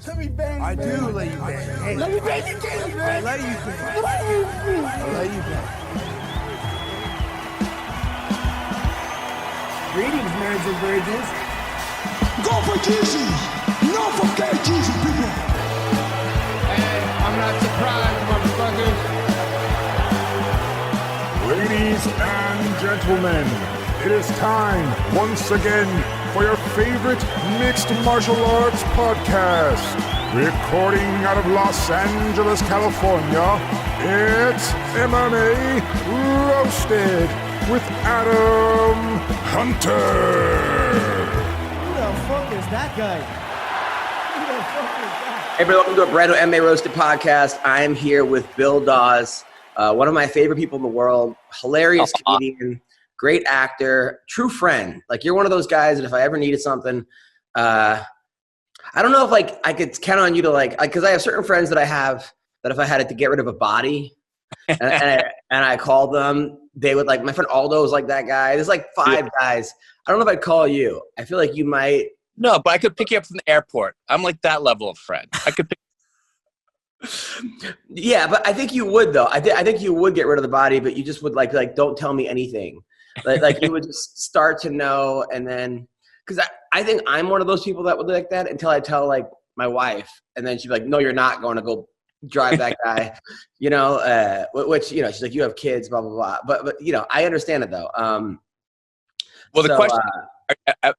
Let me bang. I do let you bang. Hey, let me bang you, man. I let you bang. I let you bang. Greetings, marriage and virgins. Go for Jesus. No forget Jesus, people. Hey, I'm not surprised, motherfuckers. Ladies and gentlemen, it is time once again for your favorite mixed martial arts podcast. Recording out of Los Angeles, California, it's MMA Roasted with Adam Hunter. Who the fuck is that guy? Who the fuck is that? Hey, everybody, welcome to a brand new MMA Roasted Podcast. I'm here with Bill Dawes, one of my favorite people in the world, hilarious comedian, great actor, true friend. Like, you're one of those guys that if I ever needed something, I don't know if I could count on you to because I have certain friends that I have that if I had to get rid of a body and I called them, they would my friend Aldo is like that guy. There's like five guys. I don't know if I'd call you. I feel like you might. No, but I could pick you up from the airport. I'm like that level of friend. I could pick. Yeah, but I think you would though. I think you would get rid of the body, but you just would like don't tell me anything. Like you would just start to know, and then because I think I'm one of those people that would like that until I tell my wife, and then she'd be like, "No, you're not going to go drive that guy," which she's like, "You have kids, blah blah blah." But I understand it though. Well, the question: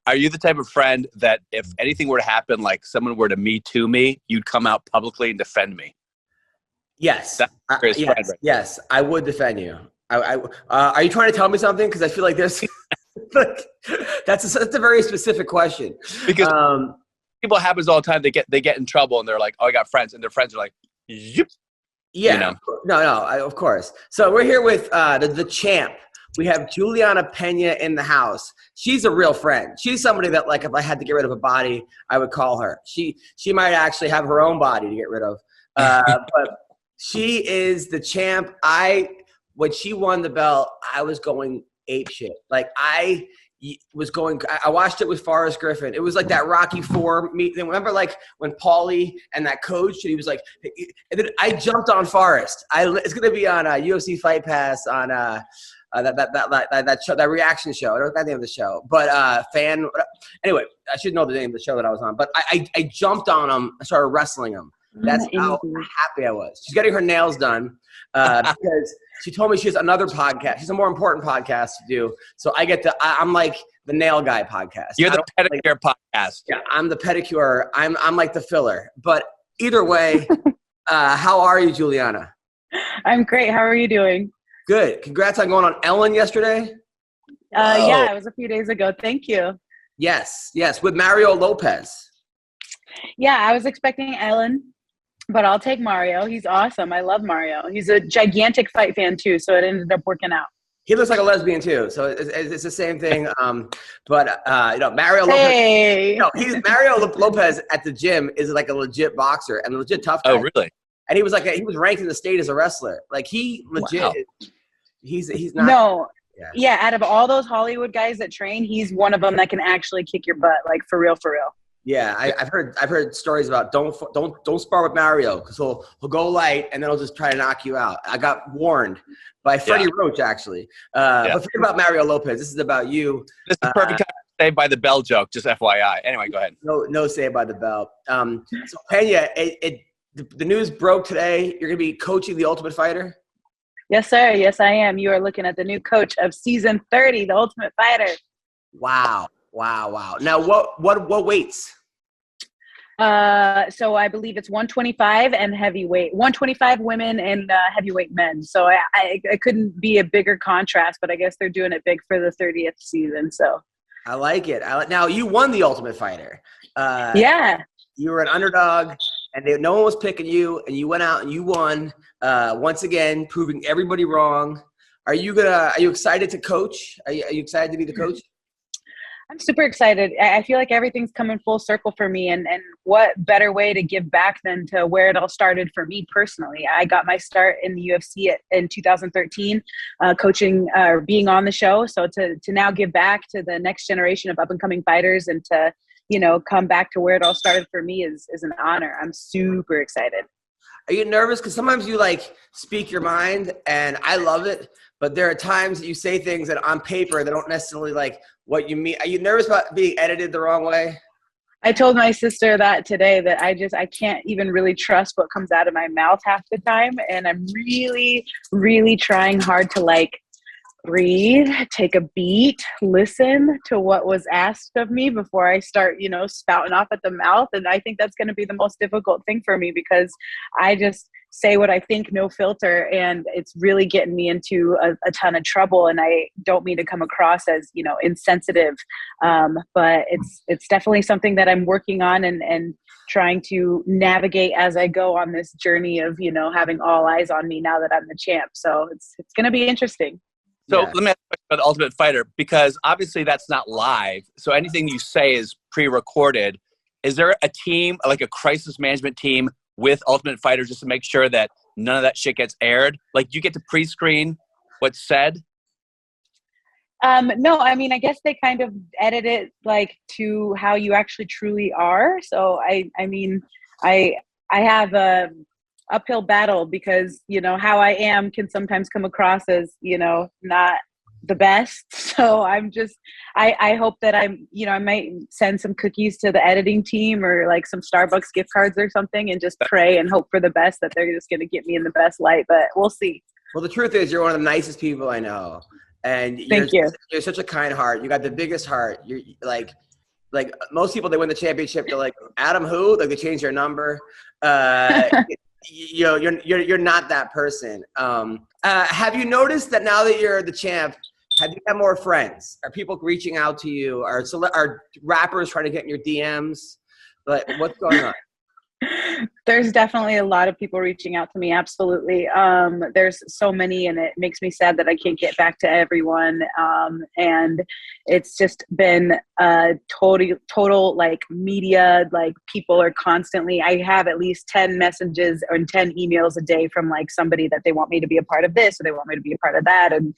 are you the type of friend that if anything were to happen, like someone were to Me Too me, you'd come out publicly and defend me? Yes, yes, I would defend you. Are you trying to tell me something? Because I feel like there's that's a very specific question. Because people happens all the time. They get in trouble and they're like, "Oh, I got friends," and their friends are like, "Yep." Yeah, of course. So we're here with the champ. We have Julianna Peña in the house. She's a real friend. She's somebody that if I had to get rid of a body, I would call her. She might actually have her own body to get rid of, but she is the champ. When she won the belt, I was going apeshit. I watched it with Forrest Griffin. It was like that Rocky IV meet. Remember, when Paulie and that coach, and he was like, and then I jumped on Forrest. It's going to be on UFC Fight Pass on that show, that reaction show. I don't know the name of the show, but Anyway, I should know the name of the show that I was on. But I jumped on him. I started wrestling him. That's how happy I was. She's getting her nails done because she told me she has another podcast. She's a more important podcast to do. So I'm like the nail guy podcast. You're the pedicure podcast. Yeah, I'm the pedicure. I'm like the filler. But either way, how are you, Julianna? I'm great. How are you doing? Good. Congrats on going on Ellen yesterday. Yeah, it was a few days ago. Thank you. Yes, with Mario Lopez. Yeah, I was expecting Ellen, but I'll take Mario. He's awesome. I love Mario. He's a gigantic fight fan too, so it ended up working out. He looks like a lesbian too, so it's the same thing. But Mario Lopez. Hey. Mario Lopez at the gym is like a legit boxer and a legit tough guy. Oh, really? And he was he was ranked in the state as a wrestler. He legit. Wow. He's not. No. Yeah. Out of all those Hollywood guys that train, he's one of them that can actually kick your butt, for real. Yeah, I've heard stories about don't spar with Mario because he'll go light and then he'll just try to knock you out. I got warned by Freddie Roach actually. But forget about Mario Lopez. This is about you. This is the perfect time to Saved by the Bell joke. Just FYI. Anyway, go ahead. No Saved by the Bell. So Peña, the news broke today. You're gonna be coaching the Ultimate Fighter. Yes, sir. Yes, I am. You are looking at the new coach of season 30, the Ultimate Fighter. Wow. Now, what weights? So I believe it's 125 and heavyweight, 125 women and heavyweight men. So I couldn't be a bigger contrast, but I guess they're doing it big for the 30th season. So I like it. Now you won the Ultimate Fighter. Yeah. You were an underdog and no one was picking you and you went out and you won once again, proving everybody wrong. Are you excited to coach? Are you excited to be the coach? I'm super excited. I feel like everything's coming full circle for me. And what better way to give back than to where it all started for me personally. I got my start in the UFC in 2013, coaching or being on the show. So to now give back to the next generation of up and coming fighters and to come back to where it all started for me is an honor. I'm super excited. Are you nervous? Because sometimes you like speak your mind, and I love it. But there are times that you say things that on paper that don't necessarily like what you mean. Are you nervous about being edited the wrong way? I told my sister that today, that I can't even really trust what comes out of my mouth half the time. And I'm really, really trying hard to like breathe, take a beat, listen to what was asked of me before I start, spouting off at the mouth. And I think that's going to be the most difficult thing for me, because I just say what I think, no filter, and it's really getting me into a ton of trouble. And I don't mean to come across as, insensitive, but it's definitely something that I'm working on and trying to navigate as I go on this journey of, having all eyes on me now that I'm the champ. So it's going to be interesting. So let me ask you about the Ultimate Fighter, because obviously that's not live. So anything you say is pre-recorded. Is there a team, like a crisis management team with Ultimate Fighter, just to make sure that none of that shit gets aired? Like, you get to pre-screen what's said? No, I mean, I guess they kind of edit it like to how you actually truly are. So I have a uphill battle, because how I am can sometimes come across as not the best. So I hope that I might send some cookies to the editing team, or like some Starbucks gift cards or something, and just pray and hope for the best, that they're just going to get me in the best light, but we'll see. Well, the truth is, you're one of the nicest people I know, and you're such a kind heart. You got the biggest heart. You're like most people, they win the championship, they're like, Adam who? Like, they change their number. You're not that person. Have you noticed that now that you're the champ, have you got more friends? Are people reaching out to you? Are rappers trying to get in your DMs? Like, what's going on? There's definitely a lot of people reaching out to me. Absolutely. There's so many, and it makes me sad that I can't get back to everyone. And it's just been a total like media, like people are constantly, I have at least 10 messages or 10 emails a day from like somebody that they want me to be a part of this, or they want me to be a part of that. And,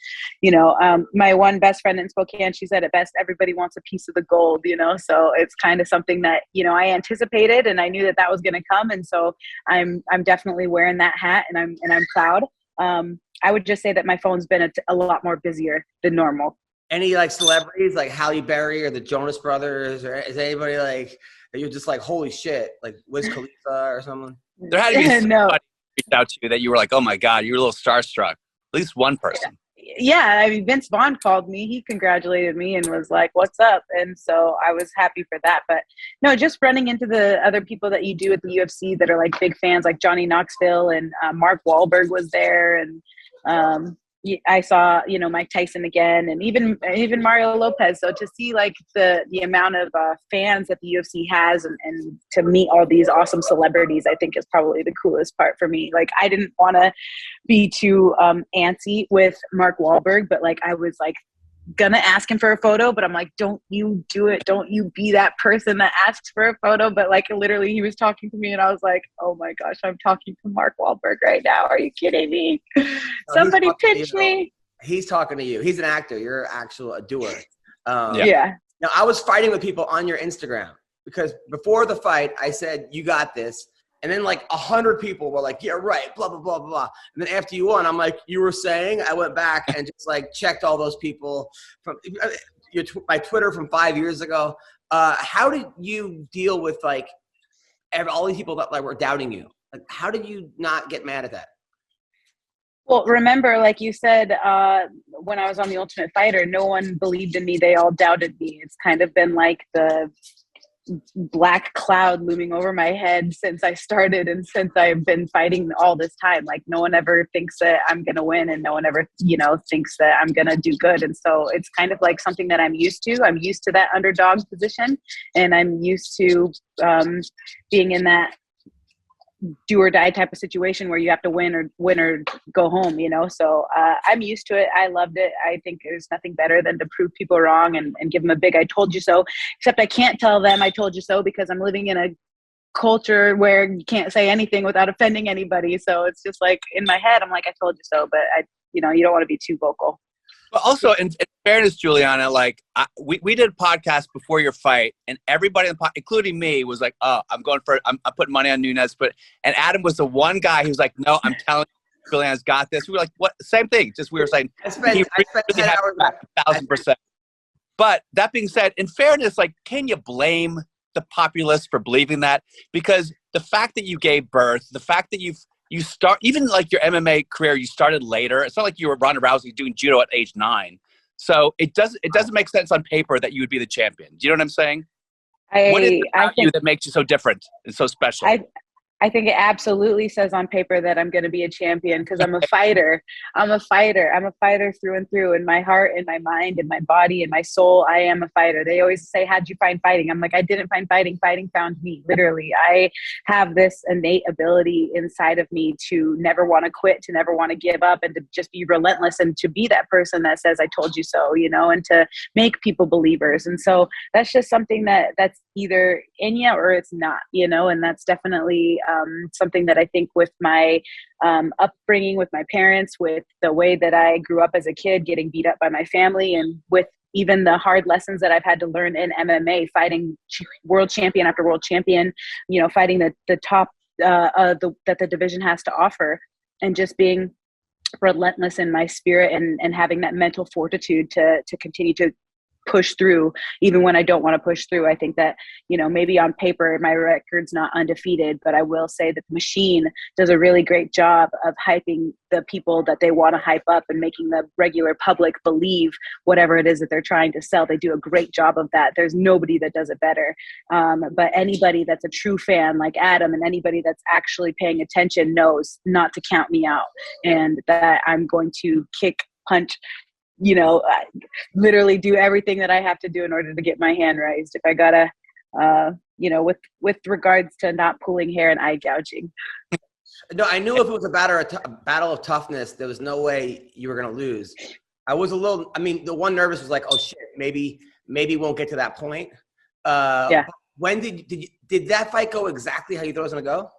my one best friend in Spokane, she said it best, everybody wants a piece of the gold, so it's kind of something that, I anticipated, and I knew that was going to come. And so I'm definitely wearing that hat, and I'm proud. I would just say that my phone's been a lot more busier than normal. Any like celebrities like Halle Berry or the Jonas Brothers, or is anybody like that you're just like, holy shit, like Wiz Khalifa or someone? There had to be somebody reached out to you that you were like, oh my God, you were a little starstruck. At least one person. Yeah, I mean, Vince Vaughn called me. He congratulated me and was like, what's up? And so I was happy for that. But no, just running into the other people that you do at the UFC that are like big fans, like Johnny Knoxville, and Mark Wahlberg was there. And I saw, Mike Tyson again, and even Mario Lopez. So to see like the amount of fans that the UFC has, and to meet all these awesome celebrities, I think is probably the coolest part for me. Like, I didn't want to be too antsy with Mark Wahlberg, but like I was like gonna ask him for a photo, but I'm like, don't you do it. Don't you be that person that asks for a photo. But like literally he was talking to me, and I was like, oh my gosh, I'm talking to Mark Wahlberg right now. Are you kidding me? Somebody pitch me. He's talking to you. He's an actor. You're a doer. Yeah. Now, I was fighting with people on your Instagram, because before the fight, I said, you got this. And then like 100 people were like, yeah, right, blah, blah, blah, blah. And then after you won, I'm like, you were saying? I went back and just like checked all those people from my Twitter from 5 years ago. How did you deal with like all these people that like were doubting you? Like, how did you not get mad at that? Well, remember, like you said, when I was on The Ultimate Fighter, no one believed in me. They all doubted me. It's kind of been like the black cloud looming over my head since I started, and since I've been fighting all this time. Like, no one ever thinks that I'm going to win, and no one ever, thinks that I'm going to do good. And so it's kind of like something that I'm used to. I'm used to that underdog position, and I'm used to being in that do or die type of situation where you have to win or go home, so I'm used to it. I loved it. I think there's nothing better than to prove people wrong and give them a big I told you so, except I can't tell them I told you so, because I'm living in a culture where you can't say anything without offending anybody. So it's just like in my head I'm like, I told you so, but you don't want to be too vocal. But also, in fairness, Julianna, like we did a podcast before your fight, and everybody in the podcast, including me, was like, "Oh, I'm putting money on Nunes." And Adam was the one guy who was like, "No, I'm telling you, Julianna's got this." We were like, "What?" Same thing. Just we were saying, I spent 10 hours 1,000%. But that being said, in fairness, like, can you blame the populace for believing that? Because the fact that you gave birth, the fact that you start, even like your MMA career, you started later. It's not like you were Ronda Rousey doing judo at age 9. So it doesn't make sense on paper that you would be the champion. Do you know what I'm saying? What is it about you that makes you so different and so special? I think it absolutely says on paper that I'm going to be a champion because I'm a fighter. I'm a fighter. I'm a fighter through and through. In my heart, in my mind, in my body, in my soul, I am a fighter. They always say, how'd you find fighting? I'm like, I didn't find fighting. Fighting found me, literally. I have this innate ability inside of me to never want to quit, to never want to give up, and to just be relentless and to be that person that says, I told you so, and to make people believers. And so that's just something that's either in you or it's not, and that's definitely something that I think with my upbringing, with my parents, with the way that I grew up as a kid, getting beat up by my family, and with even the hard lessons that I've had to learn in MMA, fighting world champion after world champion, fighting the top that the division has to offer, and just being relentless in my spirit and having that mental fortitude to continue to push through even when I don't want to push through. I think that, maybe on paper my record's not undefeated, but I will say that the machine does a really great job of hyping the people that they want to hype up and making the regular public believe whatever it is that they're trying to sell. They do a great job of that. There's nobody that does it better. But anybody that's a true fan like Adam, and anybody that's actually paying attention, knows not to count me out, and that I'm going to kick, punch, literally do everything that I have to do in order to get my hand raised. If I gotta, with regards to not pulling hair and eye gouging. No, I knew if it was a battle of toughness, there was no way you were going to lose. I was the one nervous was like, oh shit, maybe won't get to that point. Yeah. When did that fight go exactly how you thought it was going to go?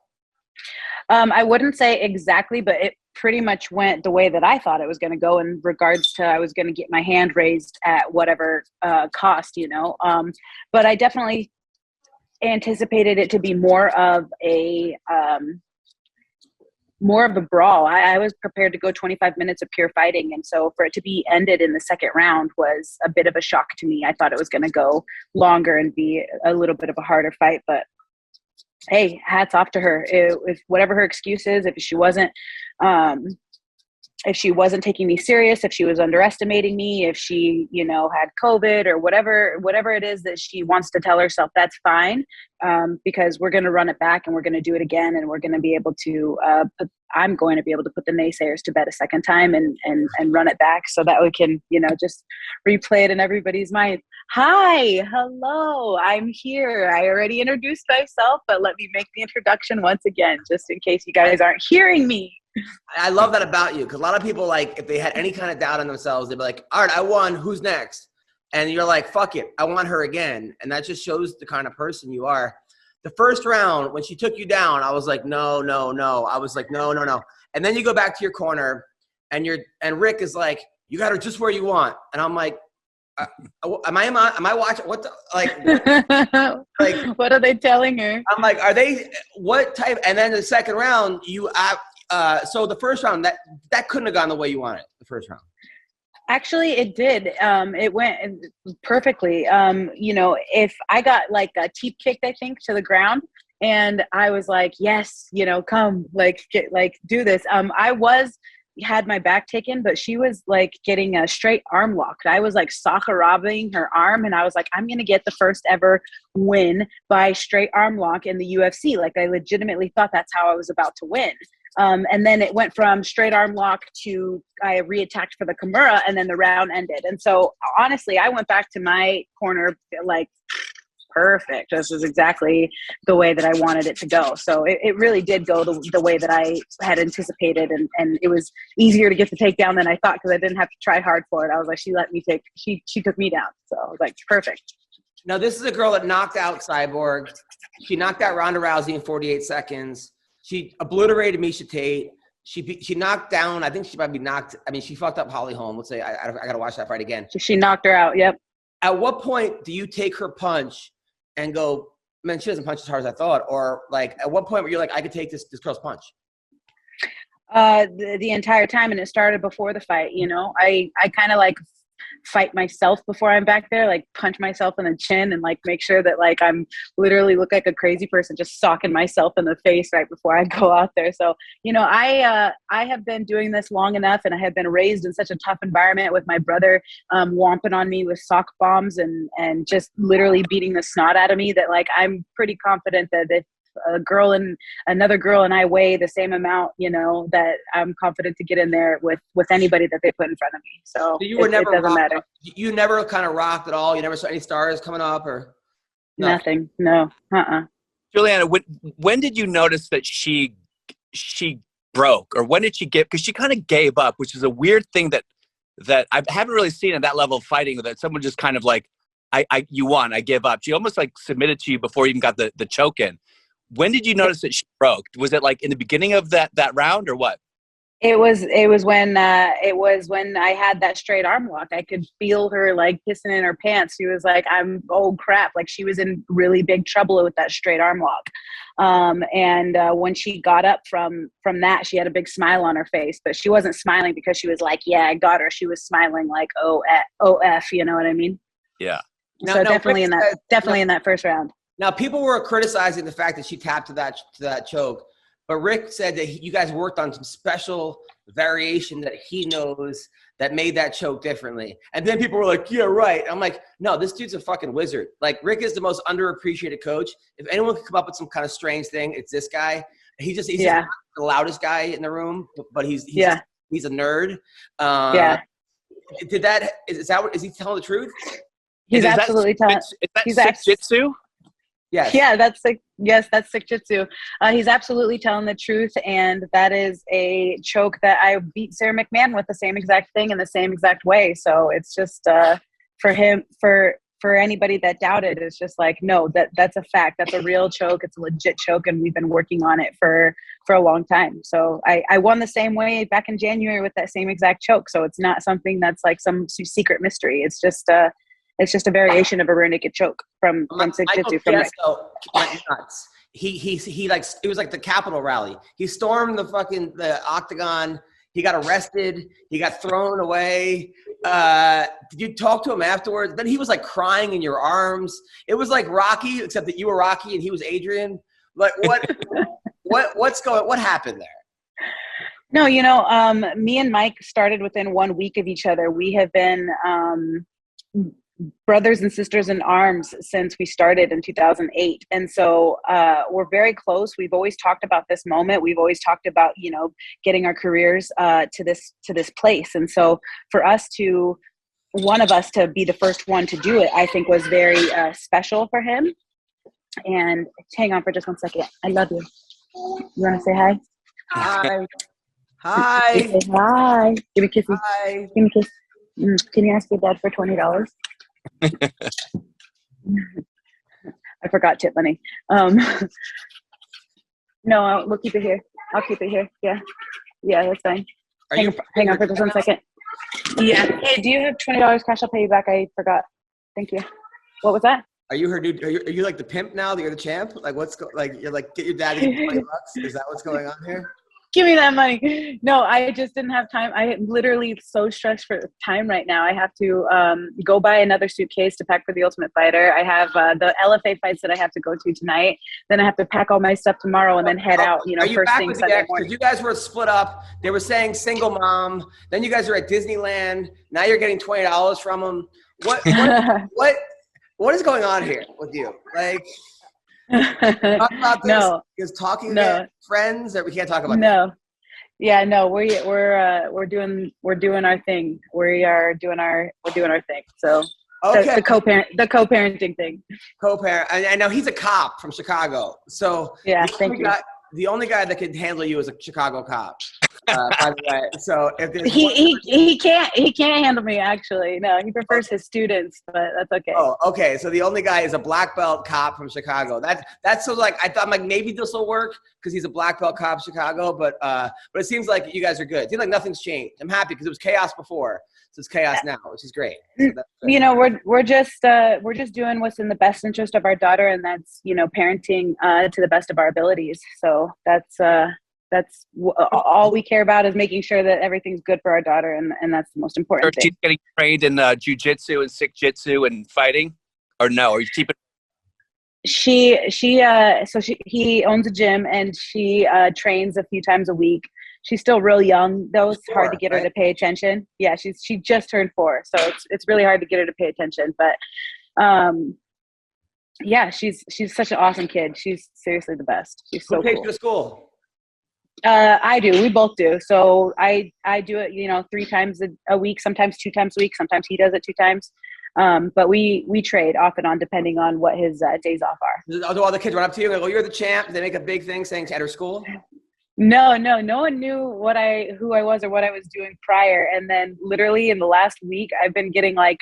I wouldn't say exactly, but it pretty much went the way that I thought it was going to go in regards to I was going to get my hand raised at whatever cost, but I definitely anticipated it to be more of a brawl. I was prepared to go 25 minutes of pure fighting. And so for it to be ended in the second round was a bit of a shock to me. I thought it was going to go longer and be a little bit of a harder fight, but hey, hats off to her. If whatever her excuse is, if she wasn't taking me serious, if she was underestimating me, if she, had COVID or whatever it is that she wants to tell herself, that's fine. Because we're going to run it back and we're going to do it again. And we're going to be able to, I'm going to be able to put the naysayers to bed a second time and run it back so that we can, just replay it in everybody's mind. Hi, hello, I'm here. I already introduced myself, but let me make the introduction once again, just in case you guys aren't hearing me. I love that about you, because a lot of people, like, if they had any kind of doubt in themselves, they'd be like, all right, I won, who's next? And you're like, fuck it, I want her again. And that just shows the kind of person you are. The first round, when she took you down, I was like, no. I was like, no. And then you go back to your corner, and Rick is like, you got her just where you want. And I'm like, am I watching? What the, like, what are they telling her? I'm like, are they, what type? And then the second round, so the first round, that couldn't have gone the way you wanted, the first round. Actually, it did. It went perfectly. If I got like a teep kicked, I think, to the ground, and I was like, yes, come, do this. I had my back taken, but she was like getting a straight arm lock. I was like Sakuraing her arm, and I was like, I'm going to get the first ever win by straight arm lock in the UFC. Like, I legitimately thought that's how I was about to win. And then it went from straight arm lock to I reattacked for the Kimura, and then the round ended. And so honestly, I went back to my corner like, perfect. This is exactly the way that I wanted it to go. So it really did go the way that I had anticipated. And it was easier to get the takedown than I thought, because I didn't have to try hard for it. I was like, she took me down. So I was like, perfect. Now, this is a girl that knocked out Cyborg. She knocked out Ronda Rousey in 48 seconds. She obliterated Miesha Tate. she knocked down. I think she probably knocked. I mean, she fucked up Holly Holm. Let's say I got to watch that fight again. She knocked her out. Yep. At what point do you take her punch and go, man, she doesn't punch as hard as I thought, or like at what point where you're like, I could take this girl's punch? The entire time, and it started before the fight. You know, I kind of like fight myself before I'm back there, like punch myself in the chin and like make sure that like I'm literally look like a crazy person just socking myself in the face right before I go out there. So, you know, I have been doing this long enough, and I have been raised in such a tough environment with my brother whomping on me with sock bombs and just literally beating the snot out of me, that like I'm pretty confident that if a girl and another girl and I weigh the same amount, you know, that I'm confident to get in there with anybody that they put in front of me. So you were never it doesn't matter. You never kind of rocked at all? You never saw any stars coming up or nothing? No. Julianna, when did you notice that she broke, or when did she get? Because she kind of gave up, which is a weird thing that I haven't really seen at that level of fighting, that someone just kind of like, you won, I give up. She almost like submitted to you before you even got the choke in. When did you notice that she broke? Was it like in the beginning of that round, or what? It was when I had that straight arm lock. I could feel her like pissing in her pants. She was like, oh crap. Like she was in really big trouble with that straight arm lock. And when she got up from that, she had a big smile on her face, but she wasn't smiling because she was like, yeah, I got her. She was smiling like, oh, F, you know what I mean? Yeah. So definitely in that first round. Now, people were criticizing the fact that she tapped to that choke, but Rick said that you guys worked on some special variation that he knows that made that choke differently. And then people were like, yeah, right. I'm like, no, this dude's a fucking wizard. Like, Rick is the most underappreciated coach. If anyone could come up with some kind of strange thing, it's this guy. He's just not the loudest guy in the room, but he's a nerd. Is he telling the truth? He's absolutely telling. Is that sick jitsu? Yes. Yeah, that's sick jitsu. He's absolutely telling the truth, and that is a choke that I beat Sarah McMahon with the same exact thing in the same exact way. So it's just for him, for anybody that doubted, it's just like, no, that's a fact. That's a real choke. It's a legit choke, and we've been working on it for a long time. So I won the same way back in January with that same exact choke. So it's not something that's like some secret mystery. It's just a variation of a rear naked choke from Sick Jitsu. Nuts. He like, it was like the Capitol rally. He stormed the octagon. He got arrested. He got thrown away. Did you talk to him afterwards? Then he was like crying in your arms. It was like Rocky, except that you were Rocky and he was Adrian. Like what happened there? No, you know, me and Mike started within 1 week of each other. We have been brothers and sisters in arms since we started in 2008. And so we're very close. We've always talked about this moment. We've always talked about, you know, getting our careers to this place. And so for one of us to be the first one to do it, I think was very special for him. And hang on for just 1 second. I love you. You want to say hi? Hi. Hi. Say hi. Give me a kiss. Hi. Give me a kiss. Can you ask your dad for $20? I forgot tip money. No, we'll keep it here. I'll keep it here. Yeah, that's fine. Hang on for just 1 second. Yeah. Hey, do you have $20 cash? I'll pay you back. I forgot. Thank you. What was that? Are you her dude? Are you like the pimp now that you're the champ? Like you're like, get your dad to give you $20? Is that what's going on here? Give me that money. No, I just didn't have time. I am literally so stressed for time right now. I have to go buy another suitcase to pack for the Ultimate Fighter. I have the LFA fights that I have to go to tonight. Then I have to pack all my stuff tomorrow and then head out, you know, first thing Sunday morning. You guys were split up. They were saying single mom. Then you guys are at Disneyland. Now you're getting $20 from them. What is going on here with you? Like, talk about this. No, because talking to friends that we can't talk about. No, yeah, no, we're doing our thing. We're doing our thing. So okay, the co-parenting thing. Co-parent. I know he's a cop from Chicago. So yeah, thank you. The only guy that can handle you is a Chicago cop. By the way, so if there's he can't handle me, actually. No, he prefers his students, but that's okay. Oh, okay. So the only guy is a black belt cop from Chicago. That's so like I thought like maybe this will work because he's a black belt cop in Chicago, but it seems like you guys are good. It seems like nothing's changed. I'm happy because it was chaos before, so it's chaos now, which is great. So you know, we're just doing what's in the best interest of our daughter, and that's, you know, parenting to the best of our abilities. So that's all we care about, is making sure that everything's good for our daughter, and that's the most important thing. She's getting trained in jiu-jitsu and sikh-jitsu and fighting, or no? Or you keep it? He owns a gym, and she trains a few times a week. She's still real young, though. It's hard to get her to pay attention. Yeah, she just turned 4, so it's really hard to get her to pay attention. But yeah, she's such an awesome kid. She's seriously the best. She's so cool. Who takes you to school? I do. We both do. So I do it, you know, 3 times a week, sometimes 2 times a week. Sometimes he does it 2 times. But we trade off and on depending on what his days off are. Do all the kids run up to you and go, "You're the champ"? Do they make a big thing saying at her school? No one knew who I was or what I was doing prior. And then literally in the last week, I've been getting like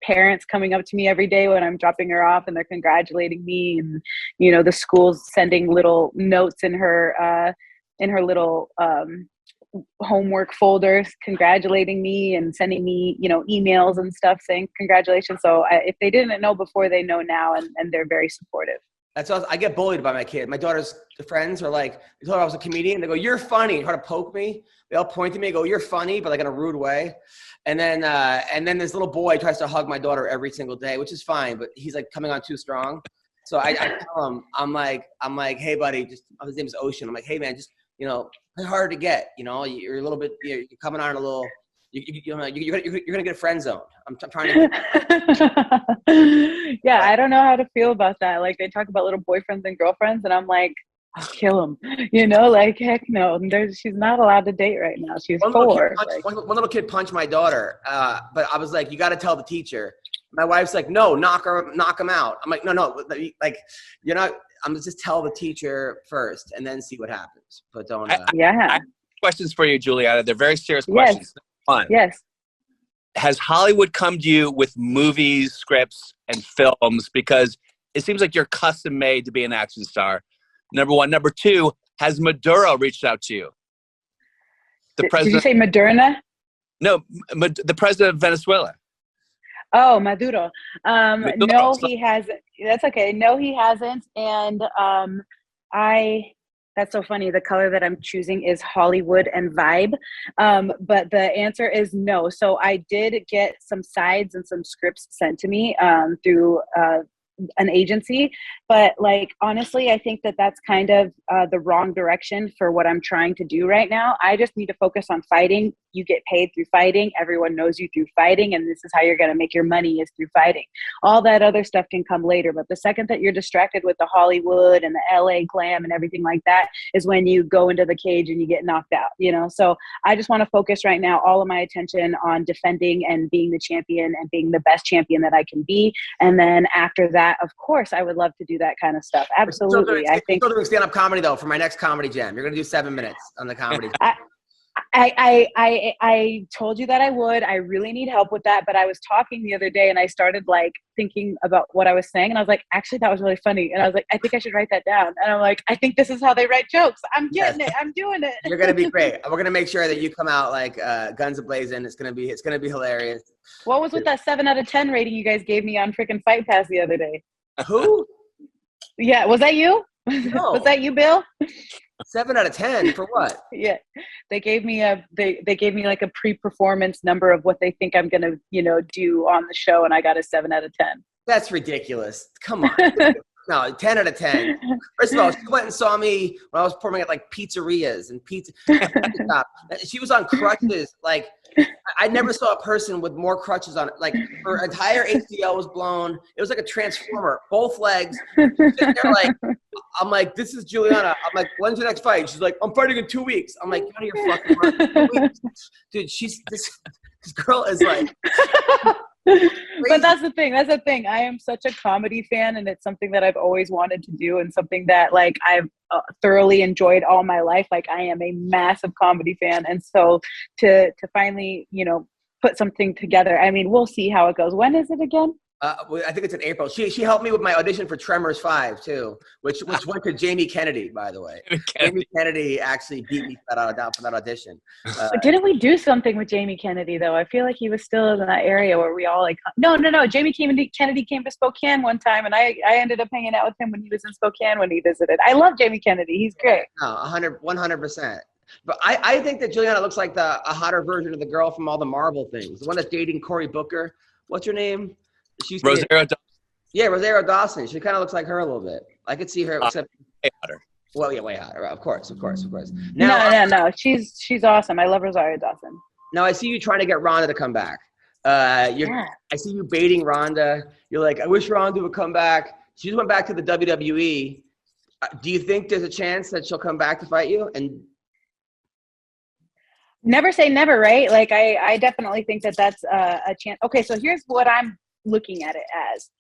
parents coming up to me every day when I'm dropping her off, and they're congratulating me. And, you know, the school's sending little notes in her little homework folders congratulating me and sending me, you know, emails and stuff saying congratulations. So if they didn't know before, they know now, and they're very supportive. That's awesome. I get bullied by my kid. My daughter's friends are like, they told her I was a comedian. They go, "You're funny." Try to poke me. They all point to me and go, "You're funny," but like in a rude way. And then this little boy tries to hug my daughter every single day, which is fine, but he's like coming on too strong. So I tell him, I'm like, "Hey buddy," his name is Ocean. I'm like, "Hey man, just, you know, it's hard to get, you know, you're a little bit, you're coming on a little, you're gonna get friend zoned." I'm trying to. Yeah, I don't know how to feel about that. Like, they talk about little boyfriends and girlfriends, and I'm like, I'll kill him. You know, like, heck no. She's not allowed to date right now. She's 4. One little kid punched my daughter, but I was like, "You got to tell the teacher." My wife's like, "No, knock him out." I'm like, no, like, you're not. I'm gonna just tell the teacher first and then see what happens. But don't. I have questions for you, Julianna. They're very serious questions. Yes. Fun. Yes. Has Hollywood come to you with movies, scripts, and films? Because it seems like you're custom made to be an action star. Number 1. Number 2, has Maduro reached out to you? Did you say Moderna? No, the president of Venezuela. Oh, Maduro. No, he hasn't. That's okay. No, he hasn't. And that's so funny. The color that I'm choosing is Hollywood and Vibe. But the answer is no. So I did get some sides and some scripts sent to me through an agency, but like, honestly, I think that's kind of the wrong direction for what I'm trying to do right now. I just need to focus on fighting. You get paid through fighting. Everyone knows you through fighting, and this is how you're going to make your money, is through fighting. All that other stuff can come later, but the second that you're distracted with the Hollywood and the LA glam and everything like that is when you go into the cage and you get knocked out, you know? So I just want to focus right now all of my attention on defending and being the champion and being the best champion that I can be. And then after that, of course, I would love to do that kind of stuff. Absolutely. I think. Still doing stand-up comedy though for my next comedy jam. You're going to do 7 minutes on the comedy. I told you that I would. I really need help with that. But I was talking the other day and I started like thinking about what I was saying. And I was like, actually, that was really funny. And I was like, I think I should write that down. And I'm like, I think this is how they write jokes. I'm getting it. I'm doing it. You're going to be great. We're going to make sure that you come out like guns a-blazing. It's going to be hilarious. What was with that 7 out of 10 rating you guys gave me on freaking Fight Pass the other day? Who? Yeah. Was that you? No. Was that you, Bill? 7 out of 10 for what? Yeah, they gave me they gave me like a pre-performance number of what they think I'm gonna, you know, do on the show, and I got a 7 out of 10. That's ridiculous. Come on. No, 10 out of 10. First of all, she went and saw me when I was performing at like pizzerias and pizza. She was on crutches. Like, I never saw a person with more crutches on it. Like, her entire ACL was blown. It was like a transformer, both legs. Sitting there like, I'm like, this is Julianna. I'm like, when's your next fight? She's like, I'm fighting in 2 weeks. I'm like, out of your fucking mind. Dude, this girl is like, But that's the thing. I am such a comedy fan, and it's something that I've always wanted to do, and something that like I've thoroughly enjoyed all my life. Like I am a massive comedy fan, and so to finally, put something together. I mean, we'll see how it goes. When is it again? I think it's in April. She helped me with my audition for Tremors 5 too, which went to Jamie Kennedy, by the way. Jamie Kennedy actually beat me for that audition. Didn't we do something with Jamie Kennedy though? I feel like he was still in that area where we all like. No. Jamie Kennedy came to Spokane one time, and I ended up hanging out with him when he was in Spokane when he visited. I love Jamie Kennedy. He's great. No, 100%. But I think that Julianna looks like a hotter version of the girl from all the Marvel things. The one that's dating Cory Booker. What's her name? Rosario Dawson. Yeah, Rosario Dawson. She kind of looks like her a little bit. I could see her. Except, way hotter. Well, yeah, way hotter. Of course. Now, no. She's awesome. I love Rosario Dawson. Now I see you trying to get Ronda to come back. I see you baiting Ronda. You're like, I wish Ronda would come back. She just went back to the WWE. Do you think there's a chance that she'll come back to fight you? And never say never, right? Like I definitely think that that's a chance. Okay, so here's what I'm looking at it as.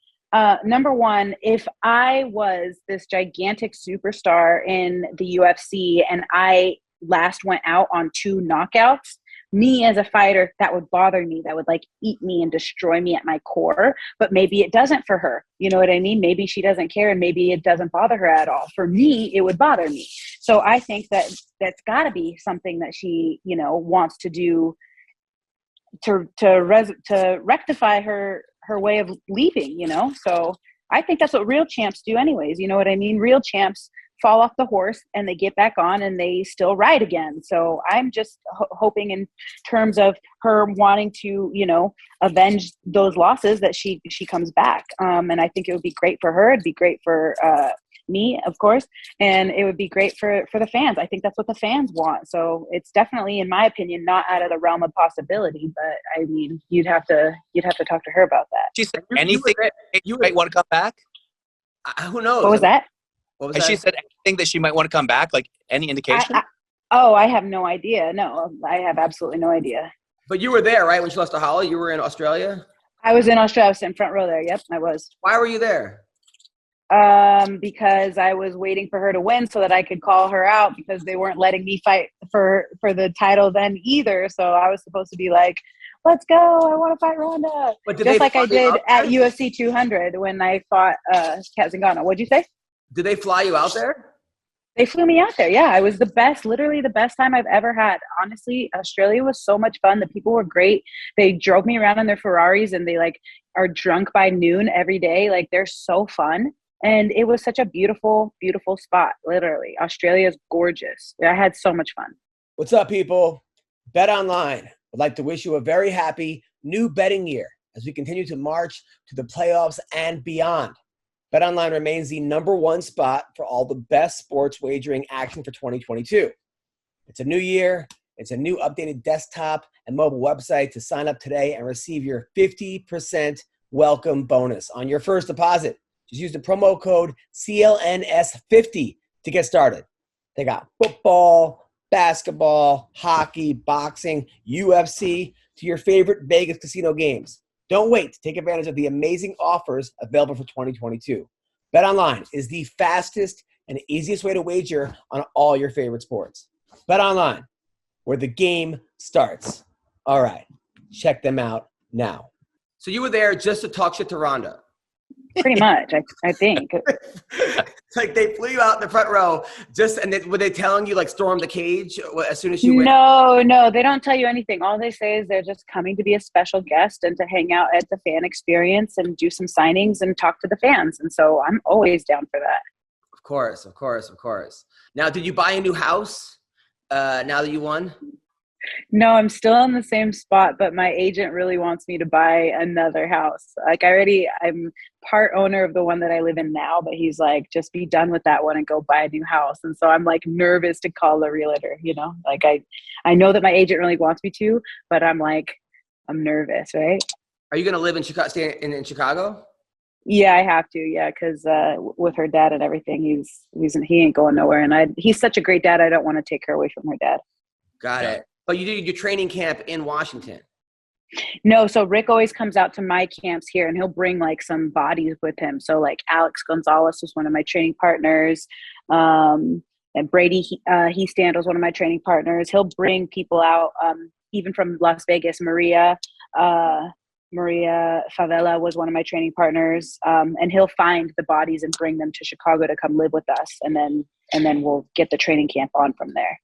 Number one, if I was this gigantic superstar in the UFC and I last went out on 2 knockouts, me as a fighter, that would bother me. That would like eat me and destroy me at my core. But maybe it doesn't for her. You know what I mean? Maybe she doesn't care, and maybe it doesn't bother her at all. For me, it would bother me. So I think that that's got to be something that she, wants to do to rectify her way of leaving. So I think that's what real champs do anyways. You know what I mean? Real champs fall off the horse and they get back on and they still ride again. So I'm just hoping in terms of her wanting to, avenge those losses that she comes back. And I think it would be great for her. It'd be great for me, of course, and it would be great for the fans. I think that's what the fans want. So it's definitely, in my opinion, not out of the realm of possibility. But I mean, you'd have to talk to her about that. She said anything you might want to come back. Who knows? What was that? Has she said anything that she might want to come back? Like any indication? I have no idea. No, I have absolutely no idea. But you were there, right? When she lost to Holly, you were in Australia? I was in Australia. I was in front row there. Yep, I was. Why were you there? Because I was waiting for her to win so that I could call her out, because they weren't letting me fight for the title then either. So I was supposed to be like, let's go, I want to fight Ronda. Just like I did at UFC 200 when I fought Kat Zingano. What'd you say? Did they fly you out there? They flew me out there. Yeah, it was the best, literally the best time I've ever had. Honestly, Australia was so much fun. The people were great. They drove me around in their Ferraris and they like are drunk by noon every day. Like they're so fun. And it was such a beautiful, beautiful spot. Literally, Australia is gorgeous. I had so much fun. What's up, people? Bet Online would like to wish you a very happy new betting year as we continue to march to the playoffs and beyond. Bet Online remains the #1 spot for all the best sports wagering action for 2022. It's a new year. It's a new updated desktop and mobile website to sign up today and receive your 50% welcome bonus on your first deposit. Just use the promo code CLNS50 to get started. They got football, basketball, hockey, boxing, UFC, to your favorite Vegas casino games. Don't wait to take advantage of the amazing offers available for 2022. BetOnline is the fastest and easiest way to wager on all your favorite sports. BetOnline, where the game starts. All right, check them out now. So you were there just to talk shit to Ronda? Pretty much, I think. Like they flew you out in the front row, were they telling you like storm the cage as soon as you went? No, they don't tell you anything. All they say is they're just coming to be a special guest and to hang out at the fan experience and do some signings and talk to the fans. And so I'm always down for that. Of course. Now, did you buy a new house now that you won? No, I'm still in the same spot, but my agent really wants me to buy another house. Like I'm part owner of the one that I live in now, but he's like, just be done with that one and go buy a new house. And so I'm like nervous to call the realtor, like I know that my agent really wants me to, but I'm nervous, right? Are you going to live in Chicago, stay in Chicago? Yeah, I have to. Yeah. Cause with her dad and everything, he ain't going nowhere. And he's such a great dad. I don't want to take her away from her dad. Got it. But you did your training camp in Washington. No, so Rick always comes out to my camps here, and he'll bring like some bodies with him. So like Alex Gonzalez was one of my training partners, and Brady Heastand was one of my training partners. He'll bring people out, even from Las Vegas. Maria Favela was one of my training partners, and he'll find the bodies and bring them to Chicago to come live with us, and then we'll get the training camp on from there.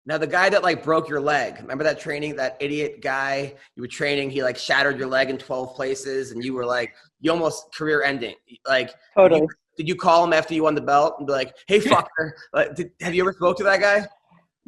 Now, the guy that like broke your leg, remember that training, that idiot guy you were training, he like shattered your leg in 12 places and you were like, you almost career ending. Like, totally. Did you call him after you won the belt and be like, hey, fucker, have you ever spoke to that guy?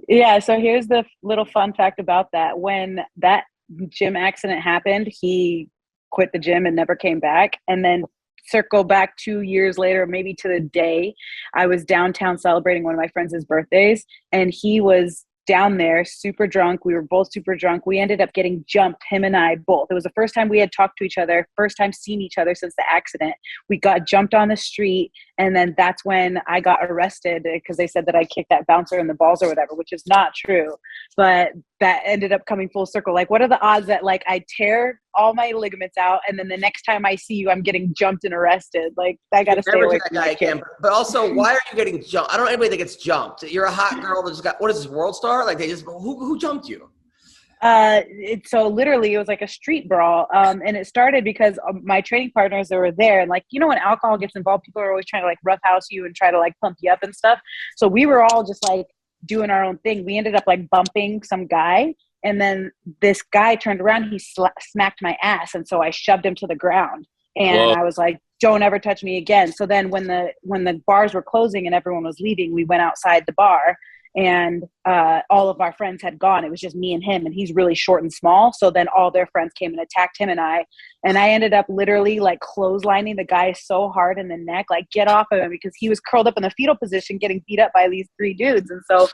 Yeah. So here's the little fun fact about that. When that gym accident happened, he quit the gym and never came back. And then circle back 2 years later, maybe to the day, I was downtown celebrating one of my friends' birthdays, and he was down there super drunk. We were both super drunk. We ended up getting jumped, him and I both. It was the first time we had talked to each other, first time seeing each other since the accident. We got jumped on the street, and then that's when I got arrested because they said that I kicked that bouncer in the balls or whatever, which is not true. But that ended up coming full circle. Like, what are the odds that like I tear all my ligaments out, and then the next time I see you, I'm getting jumped and arrested? Like, I got to stay away from that kid. But also, why are you getting jumped? I don't know anybody that gets jumped. You're a hot girl that just got, what is this, World Star? Like, they just, who jumped you? So literally it was like a street brawl. And it started because my training partners that were there, and like, you know, when alcohol gets involved, people are always trying to like roughhouse you and try to like pump you up and stuff. So we were all just like doing our own thing. We ended up like bumping some guy, and then this guy turned around, he smacked my ass. And so I shoved him to the ground, and Whoa. I was like, don't ever touch me again. So then when the bars were closing and everyone was leaving, we went outside the bar, and all of our friends had gone. It was just me and him, and he's really short and small. So then all their friends came and attacked him and I ended up literally like clotheslining the guy so hard in the neck, like, get off of him, because he was curled up in the fetal position getting beat up by these three dudes. And so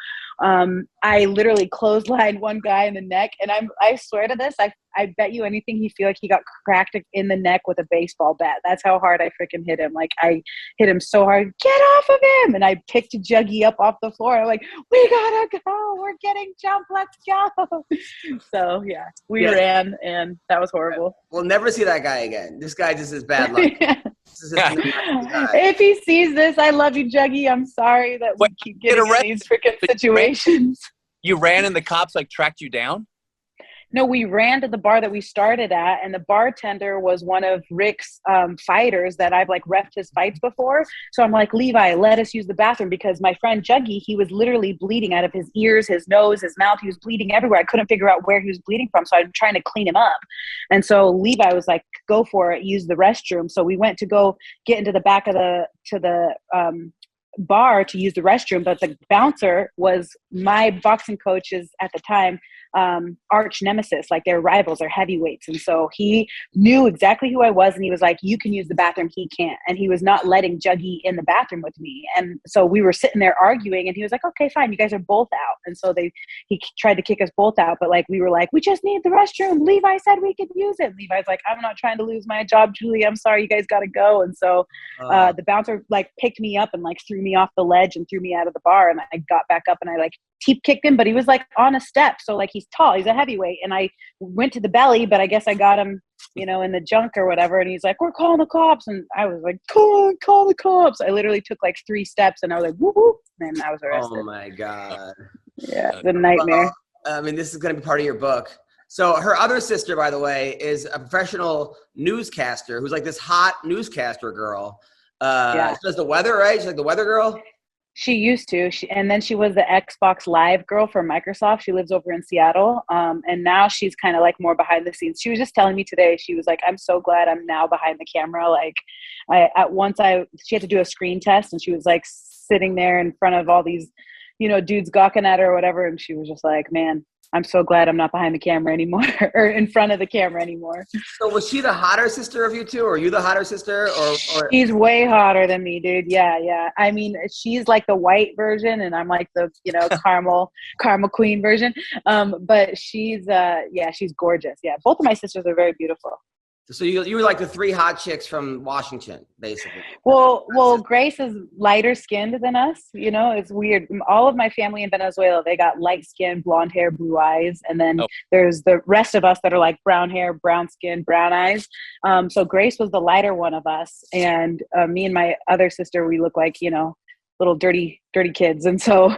I literally clotheslined one guy in the neck, and I swear to this, I bet you anything he feel like he got cracked in the neck with a baseball bat. That's how hard I freaking hit him. Like, I hit him so hard, get off of him. And I picked Juggy up off the floor. I'm like, we gotta go. We're getting jumped. Let's go. So yeah, we ran, and that was horrible. We'll never see that guy again. This guy just is bad luck. If he sees this, I love you, Juggy. I'm sorry that we keep getting in these freaking situations. You ran and the cops like tracked you down? No, we ran to the bar that we started at, and the bartender was one of Rick's fighters that I've like reffed his fights before. So I'm like, Levi, let us use the bathroom, because my friend Juggy, he was literally bleeding out of his ears, his nose, his mouth. He was bleeding everywhere. I couldn't figure out where he was bleeding from, so I'm trying to clean him up. And so Levi was like, go for it, use the restroom. So we went to go get into the back of the bar to use the restroom, but the bouncer was my boxing coach's at the time arch nemesis. Like, they're rivals, they're heavyweights. And so he knew exactly who I was, and he was like, you can use the bathroom, he can't. And he was not letting Juggy in the bathroom with me. And so we were sitting there arguing, and he was like, okay, fine, you guys are both out. And so he tried to kick us both out, but like, we were like, we just need the restroom, Levi said we could use it. Levi's like, I'm not trying to lose my job, Julie, I'm sorry, you guys gotta go. And so the bouncer like picked me up and like threw me off the ledge and threw me out of the bar, and I got back up and I like teep kicked him, but he was like on a step, so like, he's tall, he's a heavyweight, and I went to the belly, but I guess I got him, you know, in the junk or whatever, and he's like, we're calling the cops. And I was like, call the cops. I literally took like 3 steps, and I was like, whoop, whoop, and I was arrested. Oh my God. Yeah, it's a nightmare. I mean, this is going to be part of your book. So her other sister, by the way, is a professional newscaster who's like this hot newscaster girl. She does the weather, right? She's like the weather girl. She used to, and then she was the Xbox Live girl for Microsoft. She lives over in Seattle, and now she's kind of like more behind the scenes. She was just telling me today, she was like, I'm so glad I'm now behind the camera. Like, she had to do a screen test, and she was like sitting there in front of all these, you know, dudes gawking at her or whatever, and she was just like, man, I'm so glad I'm not behind the camera anymore or in front of the camera anymore. So was she the hotter sister of you two, or are you the hotter sister? Or She's way hotter than me, dude. Yeah. I mean, she's like the white version, and I'm like the, you know, caramel queen version. But she's gorgeous. Yeah. Both of my sisters are very beautiful. So you were like the 3 hot chicks from Washington, basically. Well, Grace is lighter skinned than us. You know, it's weird. All of my family in Venezuela, they got light skin, blonde hair, blue eyes. And then there's the rest of us that are like brown hair, brown skin, brown eyes. So Grace was the lighter one of us. And me and my other sister, we look like, you know, little dirty kids. And so,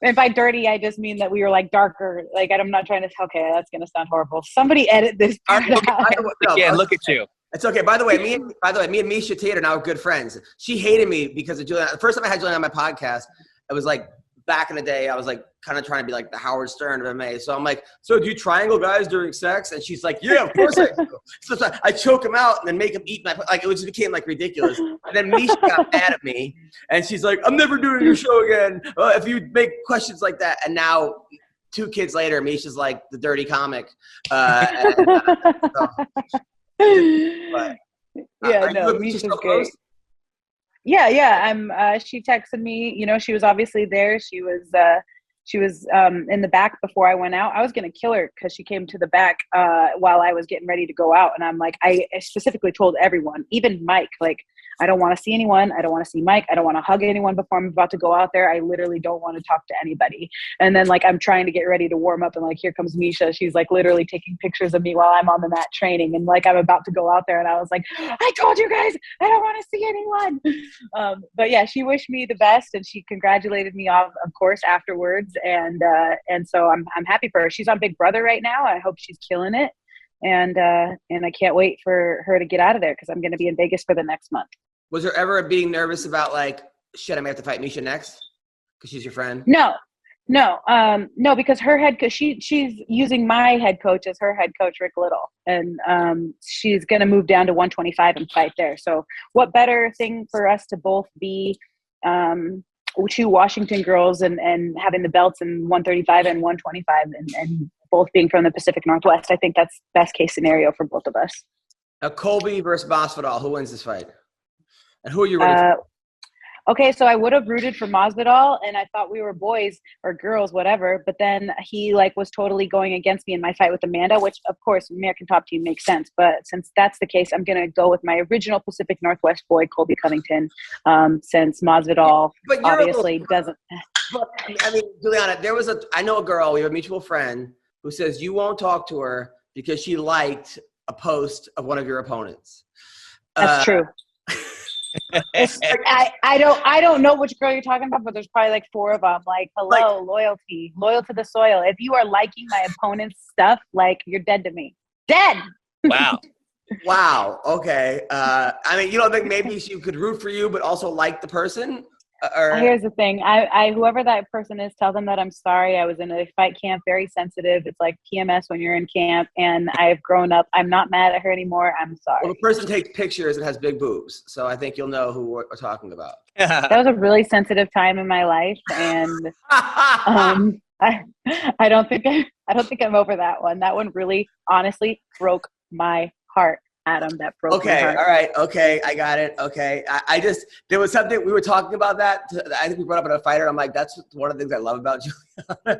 and by dirty, I just mean that we were like darker. Like, I'm not trying to, okay, that's going to sound horrible. Somebody edit this part out. Yeah, look at you. It's okay. By the way, me and Misha Tate are now good friends. She hated me because of Julianna. The first time I had Julianna on my podcast, it was like back in the day, I was like kind of trying to be like the Howard Stern of MMA. So I'm like, so do you triangle guys during sex? And she's like, yeah, of course I do. So I choke them out and then make them eat my, like, it just became like ridiculous. And then Misha got mad at me and she's like, I'm never doing your show again if you make questions like that. And now 2 kids later, Misha's like the dirty comic. Misha's great. Yeah. She texted me, you know, she was obviously there. She was in the back before I went out. I was going to kill her because she came to the back while I was getting ready to go out. And I'm like, I specifically told everyone, even Mike, like, I don't want to see anyone. I don't want to see Mike. I don't want to hug anyone before I'm about to go out there. I literally don't want to talk to anybody. And then like, I'm trying to get ready to warm up and like, here comes Misha. She's like literally taking pictures of me while I'm on the mat training. And like, I'm about to go out there and I was like, I told you guys, I don't want to see anyone. But yeah, she wished me the best and she congratulated me of course afterwards. And so I'm happy for her. She's on Big Brother right now. I hope she's killing it. And I can't wait for her to get out of there because I'm going to be in Vegas for the next month. Was there ever being nervous about like, shit, I may have to fight Misha next because she's your friend? No, because her head coach, she's using my head coach as her head coach, Rick Little, and she's going to move down to 125 and fight there. So what better thing for us to both be 2 Washington girls and having the belts in 135 and 125 and both being from the Pacific Northwest. I think that's best case scenario for both of us. Now, Colby versus Masvidal, who wins this fight? And who are you rooting for? Okay, so I would have rooted for Masvidal, and I thought we were boys or girls, whatever. But then he like was totally going against me in my fight with Amanda, which of course American Top Team makes sense. But since that's the case, I'm gonna go with my original Pacific Northwest boy, Colby Covington. Since Masvidal obviously doesn't. But, I mean, Julianna, I know a girl. We have a mutual friend who says you won't talk to her because she liked a post of one of your opponents. That's true. I don't know which girl you're talking about, but there's probably like 4 of them. Like, hello, loyalty, loyal to the soil. If you are liking my opponent's stuff, like, you're dead to me. Dead. Wow. Wow. Okay. I mean, you don't think maybe she could root for you, but also like the person? Here's the thing. I whoever that person is, tell them that I'm sorry. I was in a fight camp, very sensitive. It's like PMS when you're in camp, and I've grown up. I'm not mad at her anymore. I'm sorry. Well, the person takes pictures and has big boobs, so I think you'll know who we're talking about. That was a really sensitive time in my life, and I don't think I'm over that one. That one really, honestly, broke my heart. Adam, that broke my heart. All right. Okay. I got it. Okay. There was something, we were talking about that. I think we brought up in a fighter. I'm like, that's one of the things I love about Julianna.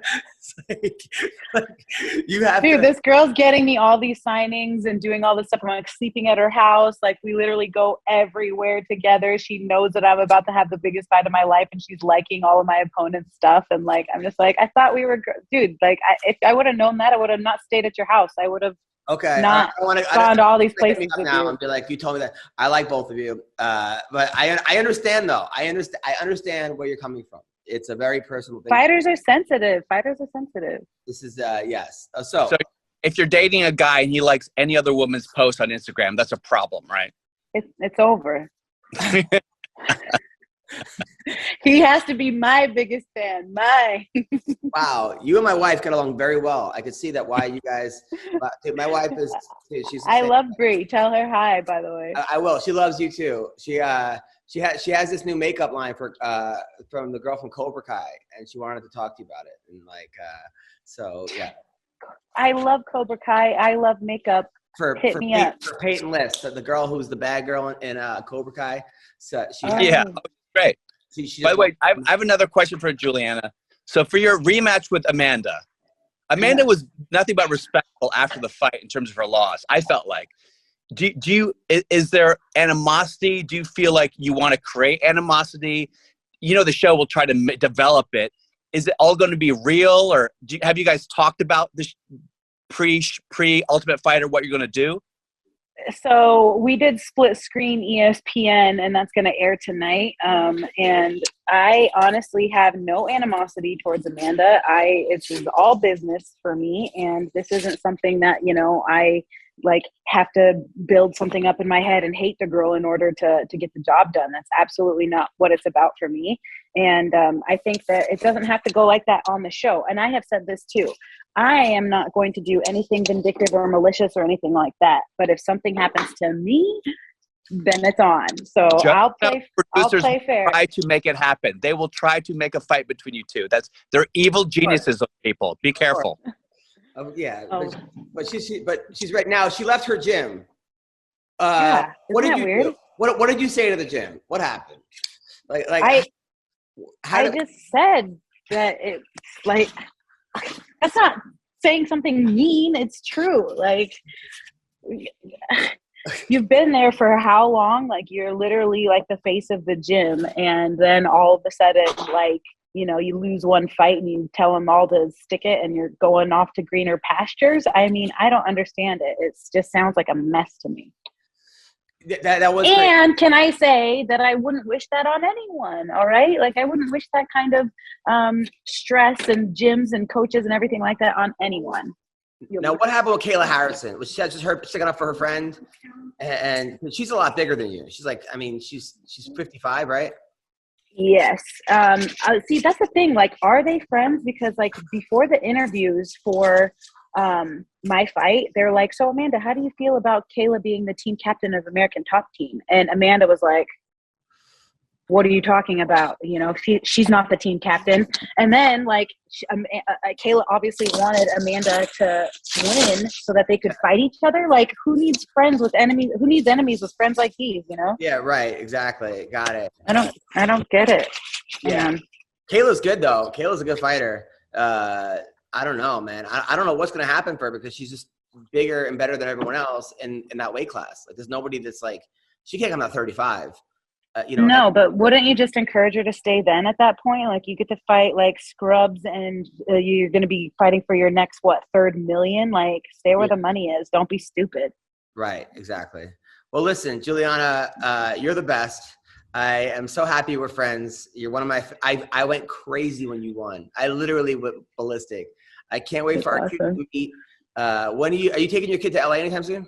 You have Dude, this girl's getting me all these signings and doing all this stuff. I'm like sleeping at her house. Like, we literally go everywhere together. She knows that I'm about to have the biggest fight of my life, and she's liking all of my opponent's stuff. And like, I'm just like, I thought we were, dude, like, if I would have known that, I would have not stayed at your house. I would have not gone to all these places now and be like, you told me that. I like both of you. But I understand though. I understand where you're coming from. It's a very personal thing. Fighters are sensitive. This is, yes. So if you're dating a guy and he likes any other woman's post on Instagram, that's a problem, right? It's over. He has to be my biggest fan. Wow, you and my wife get along very well. I could see that why you guys. My wife is. She's. I love Brie. Tell her hi, by the way. I will. She loves you too. She has this new makeup line from the girl from Cobra Kai, and she wanted to talk to you about it. And like, so yeah. I love Cobra Kai. I love makeup. For Peyton List, the girl who's the bad girl in Cobra Kai. So great. By the way, I have another question for Julianna. So for your rematch with Amanda, Amanda was nothing but respectful after the fight in terms of her loss. I felt like. Is there animosity? Do you feel like you want to create animosity? The show will try to develop it. Is it all going to be real, or have you guys talked about this pre Ultimate Fighter, what you're going to do? So we did split screen ESPN, and that's going to air tonight. And I honestly have no animosity towards Amanda. It's all business for me, and this isn't something that I have to build something up in my head and hate the girl in order to get the job done. That's absolutely not what it's about for me. And I think that it doesn't have to go like that on the show. And I have said this too. I am not going to do anything vindictive or malicious or anything like that. But if something happens to me, then it's on. So I'll play fair. Try to make it happen. They will try to make a fight between you two. They're evil geniuses of people. Be careful. But she's right now. She left her gym. What did you weird? Do? What did you say to the gym? What happened? I just said that it's that's not saying something mean. It's true. You've been there for how long? You're literally the face of the gym, and then all of a sudden, you lose one fight and you tell them all to stick it and you're going off to greener pastures. I mean, I don't understand it. It just sounds like a mess to me. That was and great. Can I say that I wouldn't wish that on anyone? All right. I wouldn't wish that kind of stress and gyms and coaches and everything like that on anyone. Now, what happened with Kayla Harrison? Was she just her sticking up for her friend? And she's a lot bigger than you. She's she's 55, right? Yes. See, that's the thing. Are they friends? Because before the interviews for my fight, they're like, so Amanda, how do you feel about Kayla being the team captain of American Top Team? And Amanda was like, what are you talking about? She's not the team captain. And then Kayla obviously wanted Amanda to win so that they could fight each other. Who needs friends with enemies? Who needs enemies with friends like these, Yeah, right. Exactly. Got it. I don't get it. Yeah. Kayla's good though. Kayla's a good fighter. I don't know, man. I don't know what's going to happen for her because she's just bigger and better than everyone else in that weight class. There's nobody that's she can't come out 35. No, but wouldn't you just encourage her to stay then at that point? You get to fight scrubs and you're going to be fighting for your next, third million? Stay where the money is. Don't be stupid. Right. Exactly. Well, listen, Julianna, you're the best. I am so happy we're friends. You're one of my, I went crazy when you won. I literally went ballistic. I can't wait for our kids to meet. When are you taking your kid to LA anytime soon?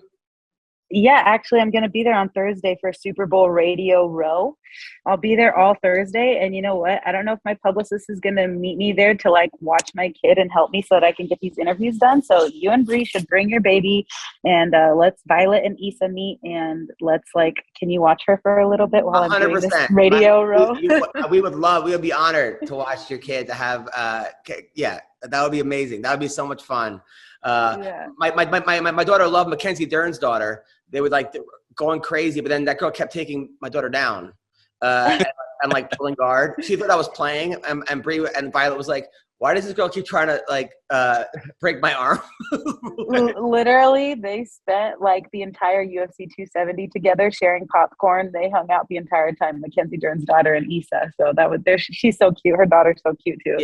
Yeah, actually, I'm going to be there on Thursday for Super Bowl Radio Row. I'll be there all Thursday. And you know what? I don't know if my publicist is going to meet me there to watch my kid and help me so that I can get these interviews done. So you and Bree should bring your baby and let's Violet and Issa meet and let's can you watch her for a little bit while 100%. I'm doing this Radio Row? We would be honored to watch your kid to have, that would be amazing. That would be so much fun. My daughter loved Mackenzie Dern's daughter. They would going crazy, but then that girl kept taking my daughter down and pulling guard. She thought I was playing, and Bree and Violet was like, "Why does this girl keep trying to break my arm?" Literally, they spent the entire UFC 270 together, sharing popcorn. They hung out the entire time. Mackenzie Dern's daughter and Issa. So that was there. She's so cute. Her daughter's so cute too.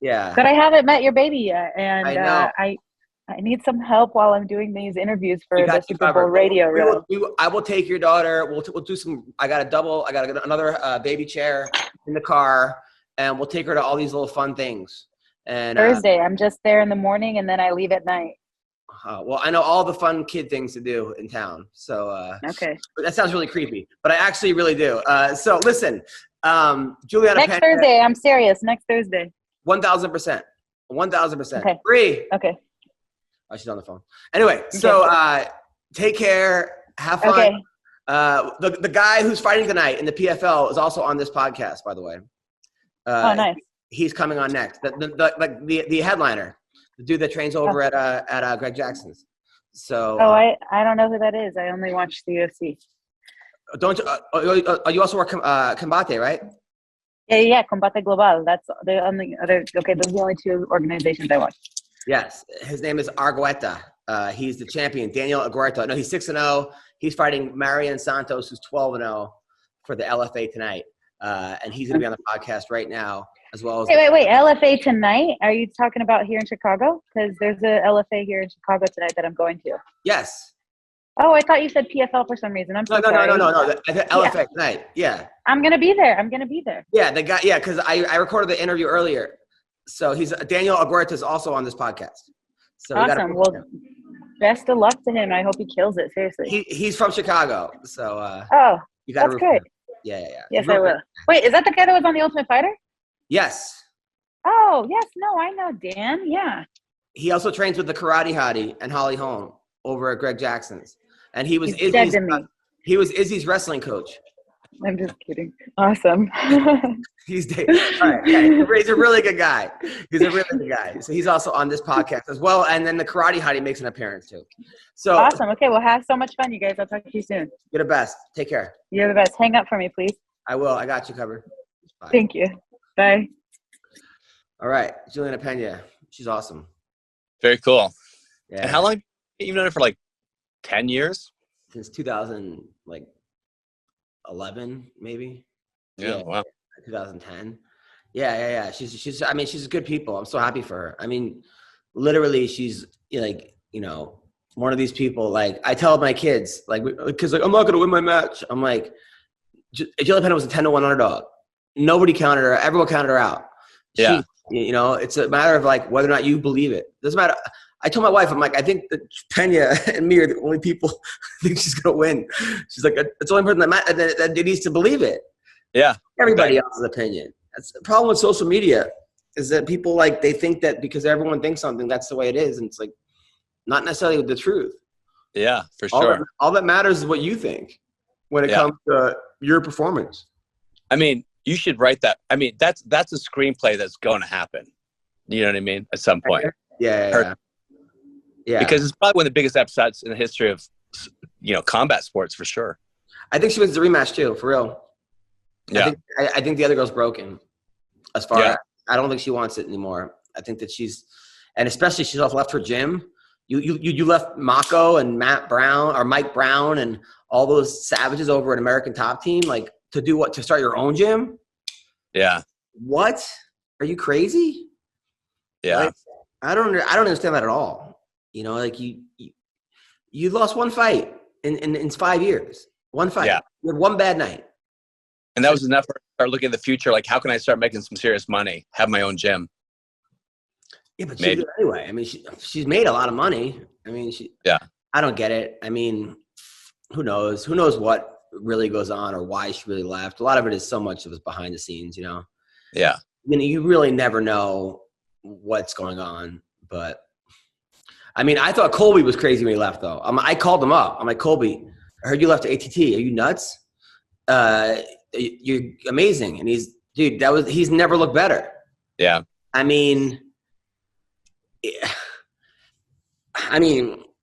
Yeah. But I haven't met your baby yet, and I know. I need some help while I'm doing these interviews for the Super Bowl Radio. I will take your daughter. We'll do some. I got another baby chair in the car, and we'll take her to all these little fun things. And Thursday, I'm just there in the morning, and then I leave at night. Well, I know all the fun kid things to do in town. So okay, that sounds really creepy, but I actually really do. So listen, Julianna. Next Thursday, I'm serious. Next Thursday. 1,000%. 1,000%. Okay. Bree. Okay. Oh, she's on the phone. Anyway, so take care. Have fun. Okay. The guy who's fighting tonight in the PFL is also on this podcast, by the way. Oh, nice. He's coming on next. The headliner, the dude that trains over at Greg Jackson's. So. I don't know who that is. I only watch the UFC. Don't you also work Combate, right? Yeah, Combate Global. That's the only other. Okay, those are the only two organizations I watch. Yes, his name is Argueta. He's the champion, Daniel Argueta. No, he's 6-0. He's fighting Marian Santos, who's 12-0 for the LFA tonight. And he's going to be on the podcast right now, as well as. Wait. LFA tonight? Are you talking about here in Chicago? Because there's a LFA here in Chicago tonight that I'm going to. Yes. Oh, I thought you said PFL for some reason. I'm so sorry. No. The LFA tonight. Yeah. I'm going to be there. Yeah, the guy. Yeah, because I recorded the interview earlier. So Daniel Argueta is also on this podcast. So awesome. Well, best of luck to him. I hope he kills it. Seriously. He's from Chicago. So. You got that's great. Yeah. Yes, I will. Wait, is that the guy that was on The Ultimate Fighter? Yes. Oh, yes. No, I know Dan. Yeah. He also trains with the Karate Hottie and Holly Holm over at Greg Jackson's. And he was Izzy's wrestling coach. I'm just kidding. Awesome. He's a really good guy. So he's also on this podcast as well. And then the Karate Hottie makes an appearance too. So awesome. Okay, well, have so much fun, you guys. I'll talk to you soon. You're the best. Take care. You're the best. Hang up for me, please. I will. I got you covered. Bye. Thank you. Bye. All right, Julianna Peña. She's awesome. Very cool. Yeah. And how long? You've known her for 10 years? Since 2011, maybe. Yeah. Wow. 2010. Yeah. She's. I mean, she's good people. I'm so happy for her. I mean, literally, she's one of these people. I tell my kids, because I'm not gonna win my match. I'm like, Julianna Peña was a 10-1 underdog. Nobody counted her. Everyone counted her out. Yeah. It's a matter of whether or not you believe it. Doesn't matter. I told my wife, I'm like, I think that Peña and me are the only people who think she's going to win. She's like, it's the only person that needs to believe it. Yeah. Everybody else's opinion. That's the problem with social media is that people they think that because everyone thinks something, that's the way it is. And it's not necessarily the truth. Yeah, for sure. All that matters is what you think when it comes to your performance. I mean, you should write that. I mean, that's a screenplay that's going to happen. You know what I mean? At some point. Yeah. Because it's probably one of the biggest upsets in the history of, combat sports for sure. I think she wins the rematch too, for real. Yeah. I think the other girl's broken. As far as I don't think she wants it anymore. I think that and especially she's left her gym. You left Mako and Mike Brown and all those savages over at American Top Team, to do what? To start your own gym? Yeah. What? Are you crazy? Yeah. I don't understand that at all. You lost one fight in 5 years. One fight. Yeah. You had one bad night. And that was enough for her to start looking at the future. How can I start making some serious money? Have my own gym. Yeah, but she did it anyway. I mean, she's made a lot of money. I mean, I don't get it. I mean, who knows? Who knows what really goes on or why she really left? A lot of it is so much of it behind the scenes, Yeah. You really never know what's going on. But I mean, I thought Colby was crazy when he left, though. I called him up. I'm like, Colby, I heard you left ATT. Are you nuts? You're amazing. And he's never looked better. Yeah. I mean,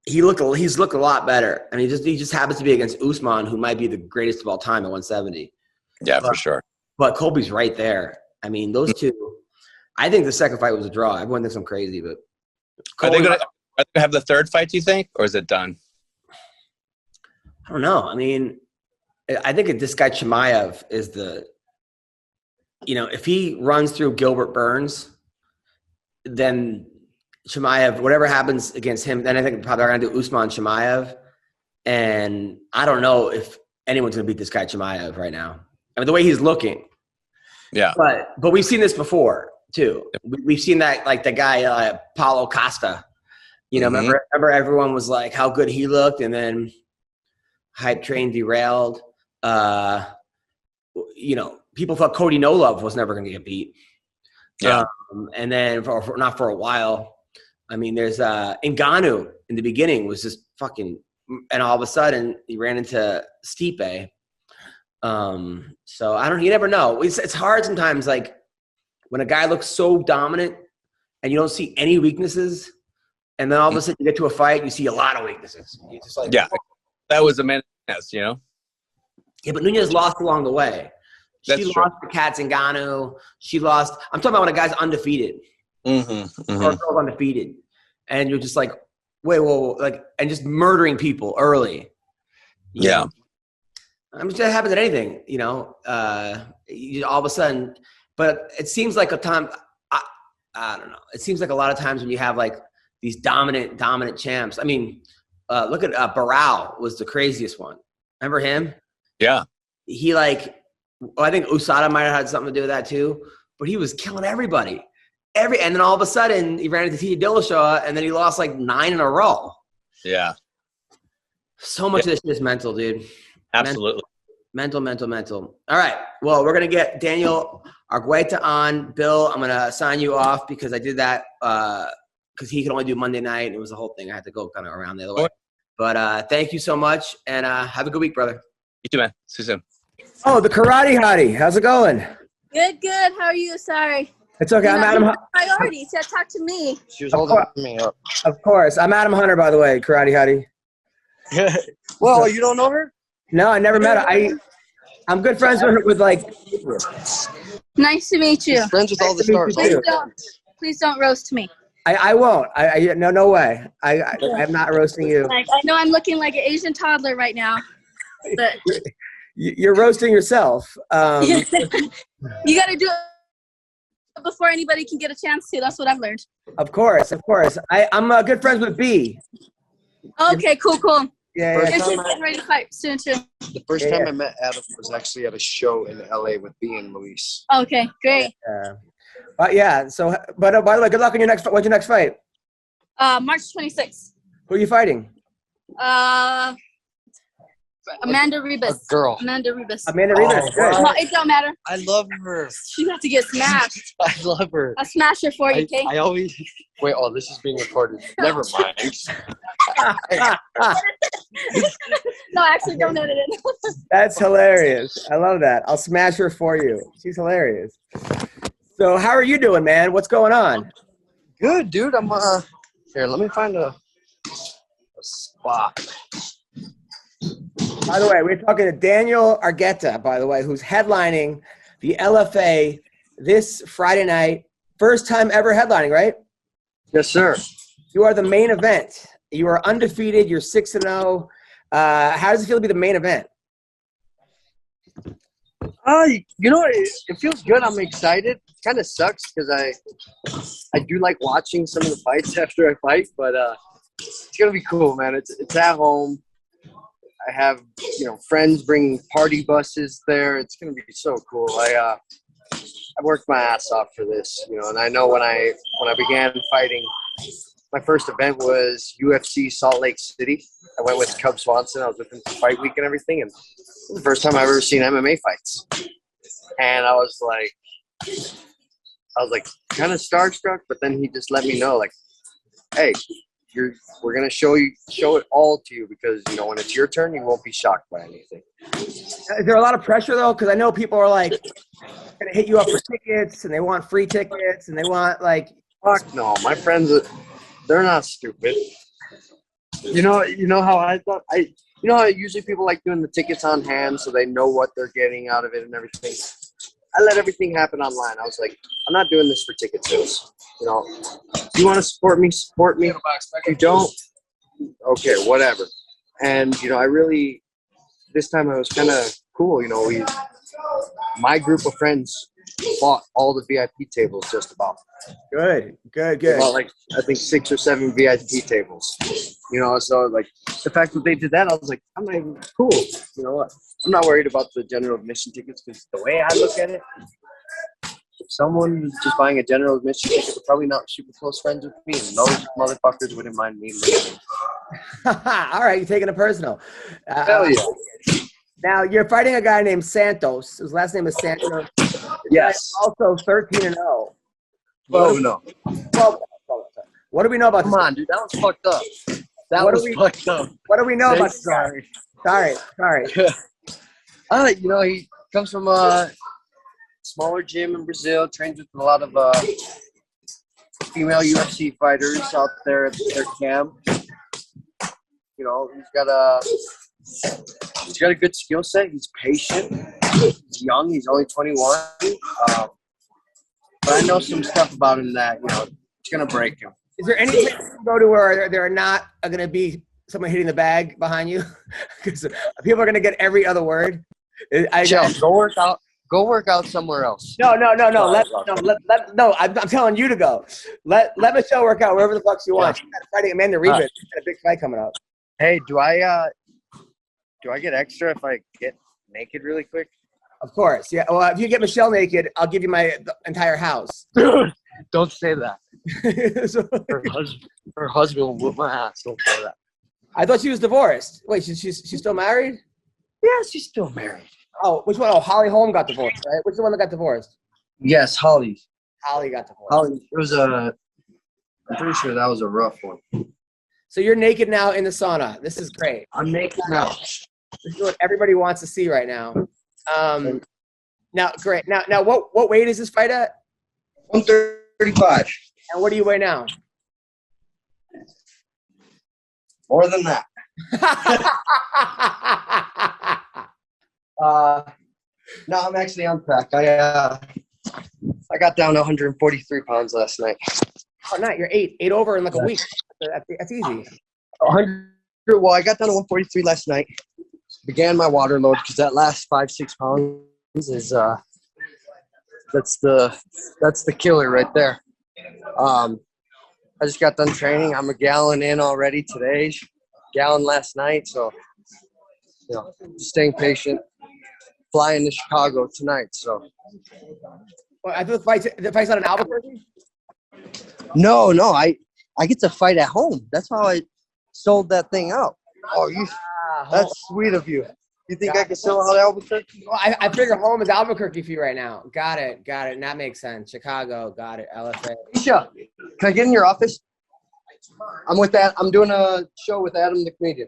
he's looked a lot better. I mean, he just happens to be against Usman, who might be the greatest of all time at 170. Yeah, for sure. But Colby's right there. I mean, those two. I think the second fight was a draw. Everyone thinks I'm crazy, but are they going to have the third fight? Do you think, or is it done? I don't know. I mean, I think this guy Chimaev is if he runs through Gilbert Burns, then Chimaev, whatever happens against him, then I think probably they're going to do Usman Chimaev. And I don't know if anyone's going to beat this guy Chimaev right now. I mean, the way he's looking. Yeah. But we've seen this before too. We've seen that, the guy, Paulo Costa, remember everyone was like how good he looked, and then hype train derailed. People thought Cody No Love was never going to get beat. Yeah. And then not for a while. I mean, there's Ngannou in the beginning was just fucking, and all of a sudden he ran into Stipe. So you never know. It's hard sometimes, when a guy looks so dominant and you don't see any weaknesses, and then all of a sudden you get to a fight, you see a lot of weaknesses. You're just that was a menace, Yeah, but Nunez lost along the way. She lost to Kat Zingano. She lost. I'm talking about when a guy's undefeated. Or a girl's undefeated. and you're just like, wait, whoa, like, and just murdering people early. Yeah. I'm just, that happens at anything, you know, all of a sudden, but it seems like a time, I don't know. It seems like a lot of times when you have like these dominant champs, I mean, look at Barao was the craziest one. Remember him? Yeah. He like, I think USADA might have had something to do with that too, but he was killing everybody. And then all of a sudden he ran into T. Dillashaw and then he lost like 9 in a row. Yeah. So much of this is mental, dude. Absolutely. Mental. All right. Well, we're going to get Daniel Argueta on. Bill, I'm going to sign you off because I did that because he could only do Monday night. It was the whole thing. I had to go kind of around the other way. But thank you so much, and have a good week, brother. You too, man. See you soon. Oh, the Karate Hottie. How's it going? Good. How are you? Sorry. It's okay. I'm Adam. Priorities. You talk to me. She was holding me up. Of course. I'm Adam Hunter, by the way, Karate Hottie. Well, you don't know her? No, I never met her. I'm good friends with like. Nice to meet you. She's friends with all the stars. Please don't roast me. I won't. No way. I'm not roasting you. Like, I know I'm looking like an Asian toddler right now, but you're roasting yourself. you got to do it before anybody can get a chance to. That's what I've learned. Of course. I'm good friends with B. Okay, cool. Yeah. You're getting ready to fight soon too. The first time I met Adam was actually at a show in LA with B and Luis. Okay, great. Yeah. So, but by the way, good luck on your next. What's your next fight? March 26th. Who are you fighting? Amanda Ribas. A girl. Amanda Ribas. Good. No, it don't matter. I love her. She's about to get smashed. I love her. I'll smash her for you, okay? I always wait. Oh, this is being recorded. Never mind. No, actually, don't edit it. That's hilarious. I love that. I'll smash her for you. She's hilarious. So, how are you doing, man? What's going on? Good, dude. I'm here. Let me find a spot. By the way, we're talking to Daniel Argueta, by the way, who's headlining the LFA this Friday night. First time ever headlining, right? Yes, sir. You are the main event. You are undefeated. You're 6-0. How does it feel to be the main event? You know, it feels good. I'm excited. It kind of sucks because I do like watching some of the fights after I fight, but it's gonna be cool, man. It's at home. I have friends bringing party buses there. It's gonna be so cool. I worked my ass off for this, and I know when I began fighting, my first event was UFC Salt Lake City. I went with Cub Swanson. I was with him for fight week and everything, and it was the first time I've ever seen MMA fights. And I was like kind of starstruck, but then he just let me know, like, hey, we're gonna show it all to you because when it's your turn, you won't be shocked by anything. Is there a lot of pressure though? Because I know people are like gonna hit you up for tickets, and they want free tickets, and they want like. Fuck no, my friends, they're not stupid. You know how I thought how usually people like doing the tickets on hand so they know what they're getting out of it and everything. I let everything happen online. I was like, I'm not doing this for ticket sales. If you want to support me, support me. If you don't, okay, whatever. And, I really, this time I was kind of cool. My group of friends bought all the VIP tables just about. Good. About like, I think 6 or 7 VIP tables. So like the fact that they did that, I was like, I'm not even cool. I'm not worried about the general admission tickets because the way I look at it, if someone just buying a general admission ticket, they're probably not super close friends with me, and those motherfuckers wouldn't mind me listening. All right, you're taking it personal. Hell yeah. Now, you're fighting a guy named Santos. His last name is Santos. Yes. Also 13-0. Well, no. What do we know about Come this? on, dude. That was fucked up. Fucked up. What do we know about this? Sorry. Sorry. He comes from a smaller gym in Brazil, trains with a lot of female UFC fighters out there at their camp. He's got a good skill set. He's patient. He's young. He's only 21. But I know some stuff about him that, it's going to break him. Is there any place you can go to where there are not going to be someone hitting the bag behind you? Because people are going to get every other word. Michelle, go work out somewhere else. No. I'm telling you to go. Let Michelle work out wherever the fuck she wants. She's fighting Amanda Ribas. She's got a big fight coming up. Hey, do I get extra if I get naked really quick? Of course. Yeah. Well, if you get Michelle naked, I'll give you the entire house. Don't say that. So, her husband will whoop my ass. Don't say that. I thought she was divorced. Wait, she's still married? Yeah, she's still married. Oh, which one? Oh, Holly Holm got divorced, right? Which is the one that got divorced? Yes, Holly. Holly got divorced. Holly. It was I'm pretty sure that was a rough one. So you're naked now in the sauna. This is great. I'm naked now. This is what everybody wants to see right now. Now, great. Now, what weight is this fight at? 135. And what do you weigh now? More than that. No, I'm actually on track. I got down to 143 pounds last night. Oh, night. You're eight over in like a week. That's easy. 100. Well, I got down to 143 last night. Began my water load because that last 5-6 pounds is that's the killer right there. I just got done training. I'm a gallon in already today. Gallon last night. So, just staying patient. Flying to Chicago tonight. So. Well, I thought the fight's not in Albuquerque? No. I get to fight at home. That's how I sold that thing out. Oh, that's sweet of you. You think I can sell out Albuquerque? Well, I figure home is Albuquerque for you right now. Got it. And that makes sense. Chicago, got it. LFA. Misha, can I get in your office? I'm with that. I'm doing a show with Adam the comedian.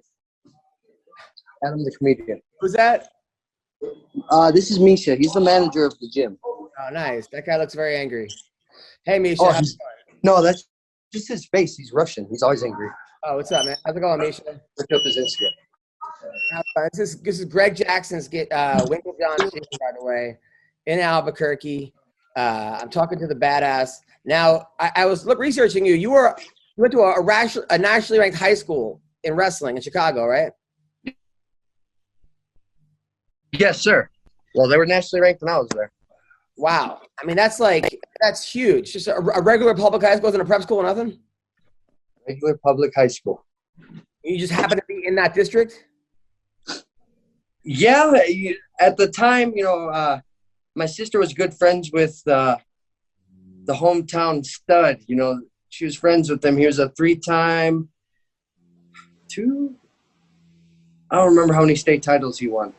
Adam the comedian. Who's that? This is Misha. He's the manager of the gym. Oh, nice. That guy looks very angry. Hey, Misha. No, that's just his face. He's Russian. He's always angry. Oh, what's up, man? How's it going, Misha? Look up his Instagram. This is Greg Jackson's Winklejohn gym, by the way, in Albuquerque. I'm talking to the badass. Now, I was researching you. You went to a nationally ranked high school in wrestling in Chicago, right? Yes, sir. Well, they were nationally ranked when I was there. Wow. I mean, that's huge. Just a regular public high school, isn't a prep school or nothing? Regular public high school. You just happen to be in that district? Yeah. At the time, my sister was good friends with the hometown stud. She was friends with him. He was a 3-time, I don't remember how many state titles he won.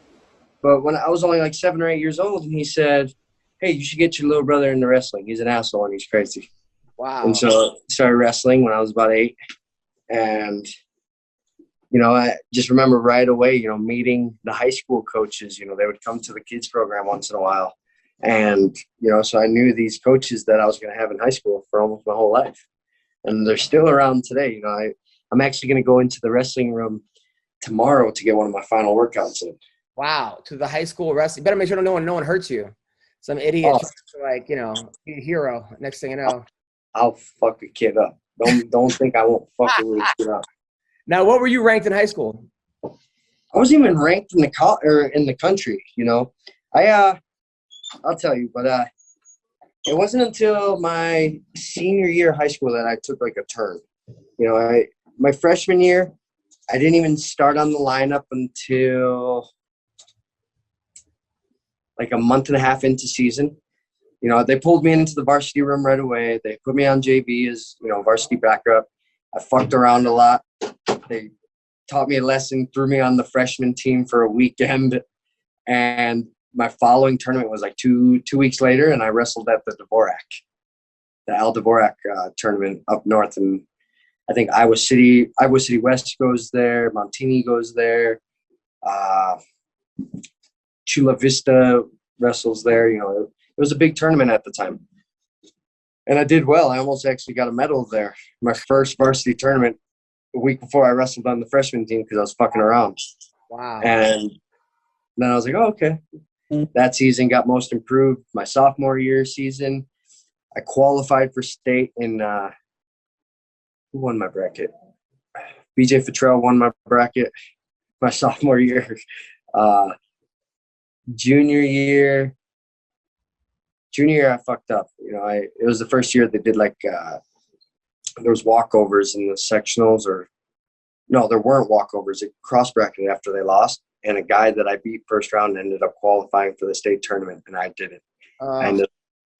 But when I was only like 7 or 8 years old, and he said, hey, you should get your little brother into wrestling. He's an asshole and he's crazy. Wow. And so I started wrestling when I was about 8. And, I just remember right away, meeting the high school coaches. They would come to the kids program once in a while. And, so I knew these coaches that I was going to have in high school for almost my whole life. And they're still around today. I'm actually going to go into the wrestling room tomorrow to get one of my final workouts in. Wow, to the high school wrestling. You better make sure no one hurts you. Some idiot be a hero. Next thing you know, I'll fuck a kid up. Don't think I won't fuck a little kid up. Now, what were you ranked in high school? I wasn't even ranked in the country. I'll tell you, but it wasn't until my senior year of high school that I took like a turn. My freshman year, I didn't even start on the lineup until like a month and a half into season. They pulled me into the varsity room right away. They put me on JV as, varsity backup. I fucked around a lot. They taught me a lesson, threw me on the freshman team for a weekend. And my following tournament was like two weeks later, and I wrestled at the Al Dvorak tournament up north. And I think Iowa City West goes there. Montini goes there. Chula Vista wrestles there. It was a big tournament at the time. And I did well. I almost actually got a medal there. My first varsity tournament a week before I wrestled on the freshman team because I was fucking around. Wow. And then I was like, oh, okay. That season got most improved. My sophomore year season, I qualified for state in Who won my bracket? BJ Futrell won my bracket my sophomore year. Junior year, I fucked up. It was the first year they did like there was walkovers in the sectionals, or no, there weren't walkovers. It cross bracketed after they lost, and a guy that I beat first round ended up qualifying for the state tournament, and I didn't. I ended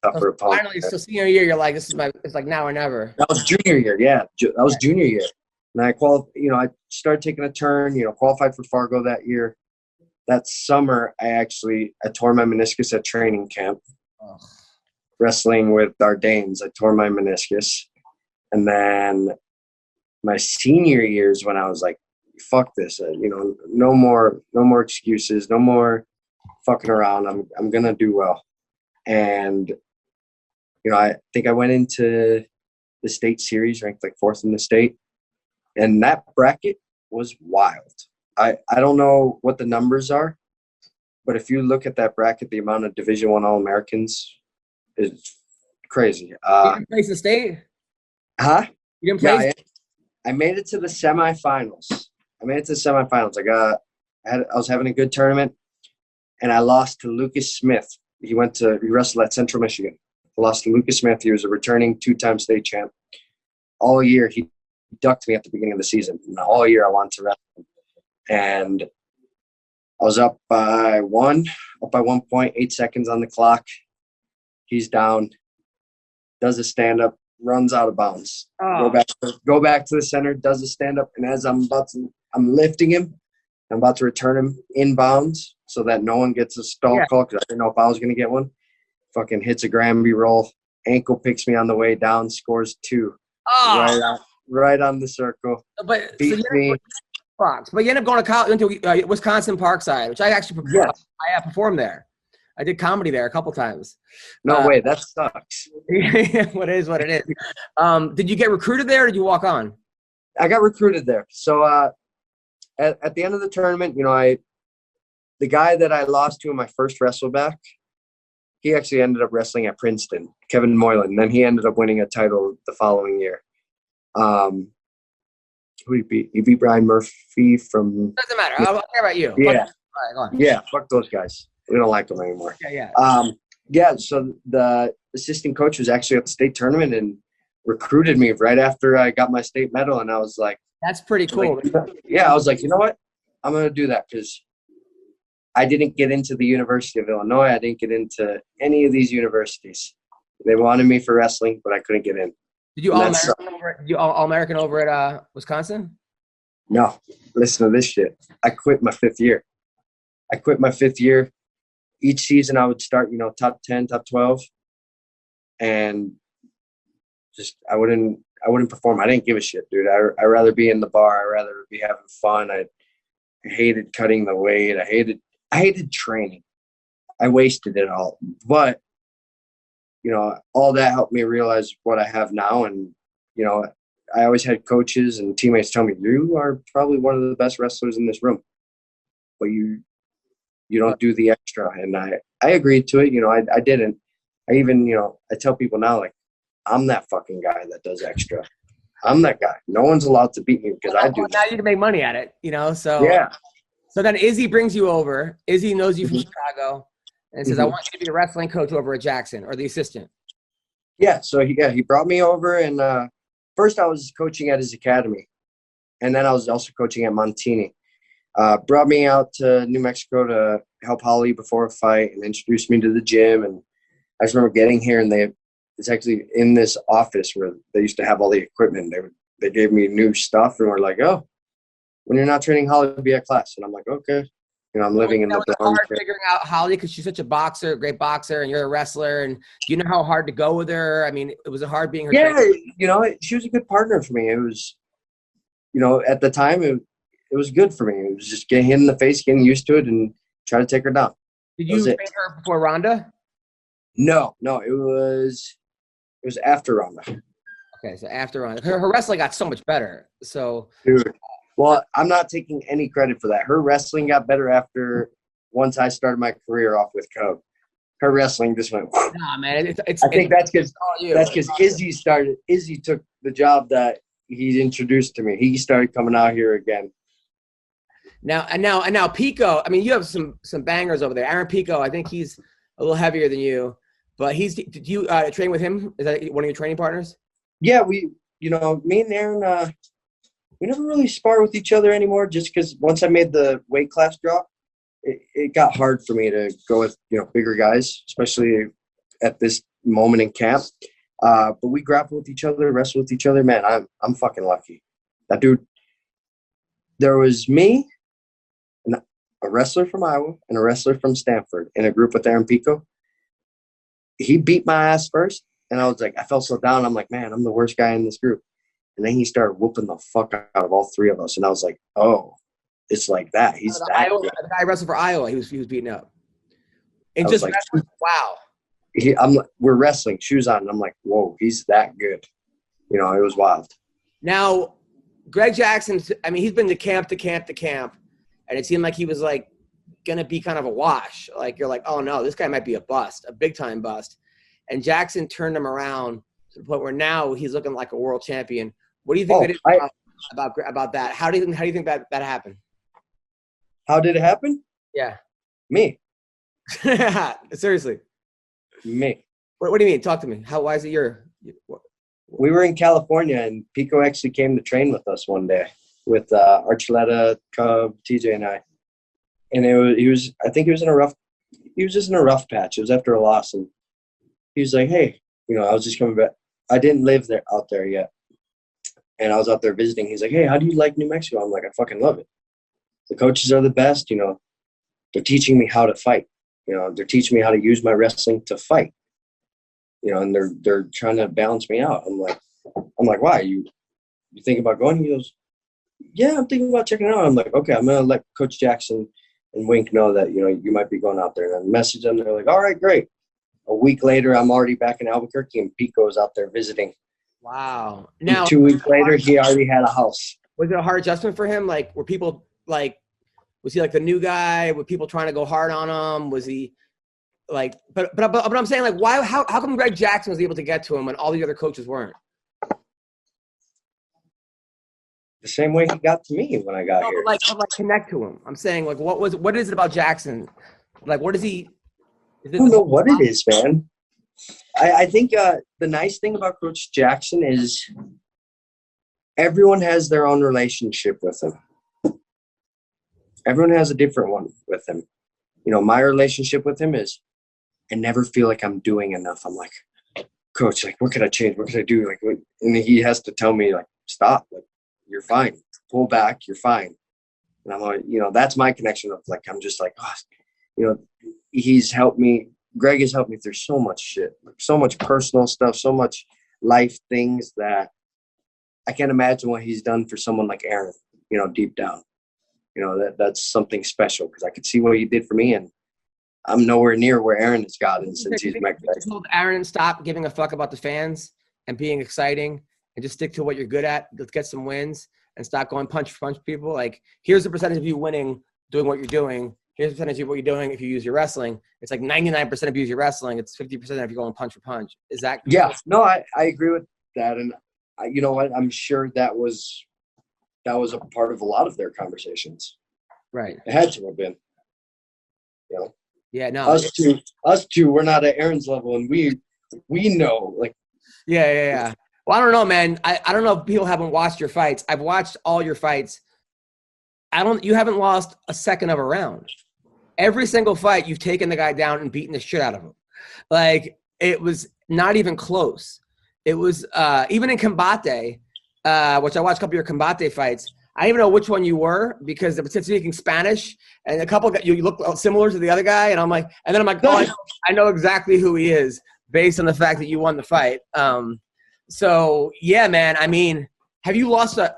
up tougher opponent. Finally, so senior year, you're like, it's like now or never. That was junior year, yeah. That was junior year, and I I started taking a turn. Qualified for Fargo that year. That summer, I tore my meniscus at training camp. Wrestling with Dardanes, I tore my meniscus. And then my senior years, when I was like, fuck this, no more excuses, no more fucking around. I'm going to do well. And, I think I went into the state series, ranked like 4th in the state. And that bracket was wild. I don't know what the numbers are, but if you look at that bracket, the amount of Division I All-Americans is crazy. You didn't place the state? Huh? You didn't place? Yeah, I made it to the semifinals. I was having a good tournament, and I lost to Lucas Smith. He wrestled at Central Michigan. I lost to Lucas Smith. He was a returning 2-time state champ. All year, he ducked me at the beginning of the season. And all year, I wanted to wrestle him. And I was up by 1.8 seconds on the clock. He's down, does a stand-up, runs out of bounds. Oh. Go back to the center, does a stand-up, and as I'm lifting him, I'm about to return him inbounds so that no one gets a stall call, because I didn't know if I was going to get one. Fucking hits a Granby roll, ankle picks me on the way down, scores 2. Oh. Right on the circle. Beats me. But you end up going to college, into Wisconsin Parkside, which I actually I performed there. I did comedy there a couple times. No way, that sucks. What is what it is. Did you get recruited there, or did you walk on? I got recruited there. So at the end of the tournament, the guy that I lost to in my first wrestle back, he actually ended up wrestling at Princeton, Kevin Moylan. And then he ended up winning a title the following year. Who he beat? He beat Brian Murphy from. Doesn't matter. I don't care about you. Yeah. All right, go on. Yeah. Fuck those guys. We don't like them anymore. Yeah. So the assistant coach was actually at the state tournament and recruited me right after I got my state medal, and I was like, "That's pretty cool." I was like, you know what? I'm gonna do that because I didn't get into the University of Illinois. I didn't get into any of these universities. They wanted me for wrestling, but I couldn't get in. Did you All-American over at Wisconsin? No. Listen to this shit. I quit my 5th year. Each season I would start, top 10, top 12. And just I wouldn't perform. I didn't give a shit, dude. I'd rather be in the bar. I'd rather be having fun. I hated cutting the weight. I hated training. I wasted it all. But all that helped me realize what I have now. And, I always had coaches and teammates tell me, you are probably one of the best wrestlers in this room, but you don't do the extra. And I agreed to it. I didn't. I even, I tell people now, like, I'm that fucking guy that does extra. I'm that guy. No one's allowed to beat me because I do. Now you can make money at it, so. Yeah. So then Izzy brings you over. Izzy knows you from Chicago and says, I want you to be the wrestling coach over at Jackson, or the assistant. Yeah. So he brought me over, and first I was coaching at his academy, and then I was also coaching at Montini. Brought me out to New Mexico to help Holly before a fight and introduced me to the gym. And I just remember getting here, and it's actually in this office where they used to have all the equipment. They gave me new stuff and were like, oh, when you're not training Holly, be at class. And I'm like, okay. I'm living in the dorm. Hard figuring out Holly because she's such a boxer, great boxer, and you're a wrestler. And do you know how hard to go with her? I mean, was it hard being her trainer? She was a good partner for me. It was, at the time, it was good for me. It was just getting hit in the face, getting used to it, and try to take her down. Did you train her before Ronda? No, it was after Ronda. Okay, so after Ronda. Her wrestling got so much better. So, dude. Well, I'm not taking any credit for that. Her wrestling got better once I started my career off with Cub. Her wrestling just went. Nah, man. I think that's because Izzy took the job that he introduced to me. He started coming out here again. Now Pico, I mean, you have some bangers over there. Aaron Pico, I think he's a little heavier than you, but did you train with him? Is that one of your training partners? Yeah, me and Aaron, we never really spar with each other anymore just because once I made the weight class drop, it got hard for me to go with, bigger guys, especially at this moment in camp. But we grapple with each other, wrestle with each other. Man, I'm fucking lucky. That dude, there was me, a wrestler from Iowa, and a wrestler from Stanford in a group with Aaron Pico. He beat my ass first, and I was like, I felt so down. I'm like, man, I'm the worst guy in this group. And then he started whooping the fuck out of all three of us, and I was like, oh, it's like that. He's that good. The guy wrestled for Iowa. He was beating up. And just like, wow. We're wrestling, shoes on, and I'm like, whoa, he's that good. It was wild. Now, Greg Jackson, I mean, he's been to camp, and it seemed like he was like going to be kind of a wash. Like, you're like, oh no, this guy might be a bust, a big time bust. And Jackson turned him around to the point where now he's looking like a world champion. What do you think about that? How do you think that happened? How did it happen? Yeah. Me. Seriously. Me. What do you mean? Talk to me. Why is it We were in California, and Pico actually came to train with us one day with Archuleta, Cub, TJ, and I. And he was just in a rough patch. It was after a loss, and he was like, hey, I was just coming back. I didn't live out there yet. And I was out there visiting. He's like, hey, how do you like New Mexico? I'm like, I fucking love it. The coaches are the best. They're teaching me how to fight. They're teaching me how to use my wrestling to fight. And they're trying to balance me out. I'm like, why? You think about going? He goes, yeah, I'm thinking about checking it out. I'm like, okay, I'm gonna let Coach Jackson and Wink know that you might be going out there. And I message them. They're like, all right, great. A week later, I'm already back in Albuquerque, and Pico's out there visiting. Wow. Now, 2 weeks later, he already had a house. Was it a hard adjustment for him? Like, were people was he like the new guy? Were people trying to go hard on him? Was he like? But I'm saying, like, why? How come Greg Jackson was able to get to him when all the other coaches weren't? The same way he got to me when I got here. Like connect to him. I'm saying, like, what is it about Jackson? Like, what is he? I don't know what it is, man. I think the nice thing about Coach Jackson is everyone has their own relationship with him. Everyone has a different one with him. My relationship with him is I never feel like I'm doing enough. I'm like, Coach, like, what could I change? What could I do? Like, and he has to tell me, like, stop. Like, you're fine. Pull back. You're fine. And I'm like, that's my connection of, like, I'm just like, he's helped me. Greg has helped me through so much shit, so much personal stuff, so much life things that I can't imagine what he's done for someone like Aaron, deep down. That's something special because I could see what he did for me, and I'm nowhere near where Aaron has gotten since he's met Greg. Told Aaron, stop giving a fuck about the fans and being exciting and just stick to what you're good at. Let's get some wins and stop going punch for punch people. Like, here's the percentage of you winning, doing what you're doing. Here's the percentage of what you're doing if you use your wrestling. It's like 99% if you use your wrestling. It's 50% if you're going punch for punch. Is that? Yeah. No, I agree with that. And you know what? I'm sure that was a part of a lot of their conversations. Right. It had to have been. Yeah, no. Us two, we're not at Aaron's level, and we know, like. Yeah. Well, I don't know, man. I don't know if people haven't watched your fights. I've watched all your fights. You haven't lost a second of a round. Every single fight, you've taken the guy down and beaten the shit out of him. Like, it was not even close. It was, even in Combate, which I watched a couple of your Combate fights, I didn't even know which one you were because since speaking Spanish, and a couple you look similar to the other guy, and I'm like, oh, I know exactly who he is based on the fact that you won the fight. So yeah, man. I mean, have you lost a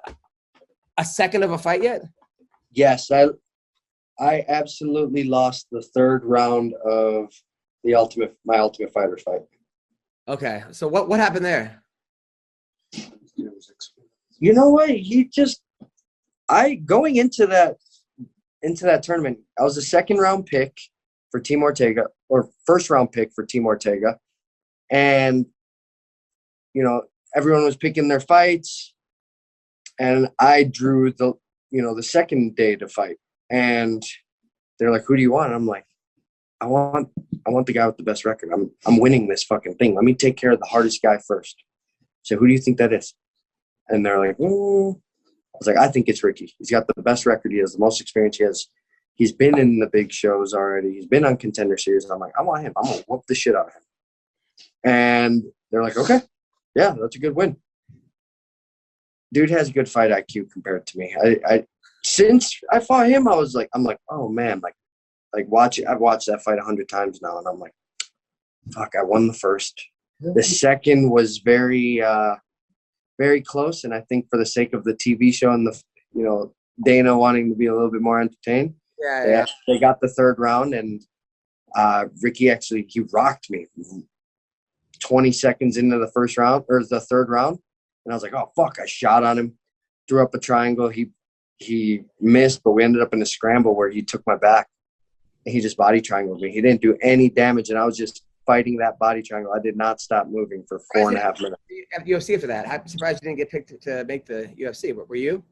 second of a fight yet? Yes, I absolutely lost the third round of my Ultimate Fighter fight. Okay, so what happened there? You know what? Going into that tournament, I was a second round pick for Team Ortega, or first round pick for Team Ortega, and everyone was picking their fights. And I drew the second day to fight. And they're like, who do you want? And I'm like, I want the guy with the best record. I'm winning this fucking thing. Let me take care of the hardest guy first. So who do you think that is? And they're like, I was like, I think it's Ricky. He's got the best record. He has the most experience. He's been in the big shows already. He's been on Contender Series. I'm like, I want him. I'm going to whoop the shit out of him. And they're like, okay, yeah, that's a good win. Dude has good fight IQ compared to me. Since I fought him, I'm like, oh man, I've watched that fight 100 times now, and I'm like, fuck, I won the first. The second was very, very close, and I think for the sake of the TV show and the, Dana wanting to be a little bit more entertained, they got the third round, and Ricky he rocked me 20 seconds into the first round or the third round, and I was like, oh fuck, I shot on him, threw up a triangle. He missed, but we ended up in a scramble where he took my back. He just body triangled me. He didn't do any damage, and I was just fighting that body triangle. I did not stop moving for 4.5 minutes. UFC after that. I'm surprised you didn't get picked to make the UFC. What were you?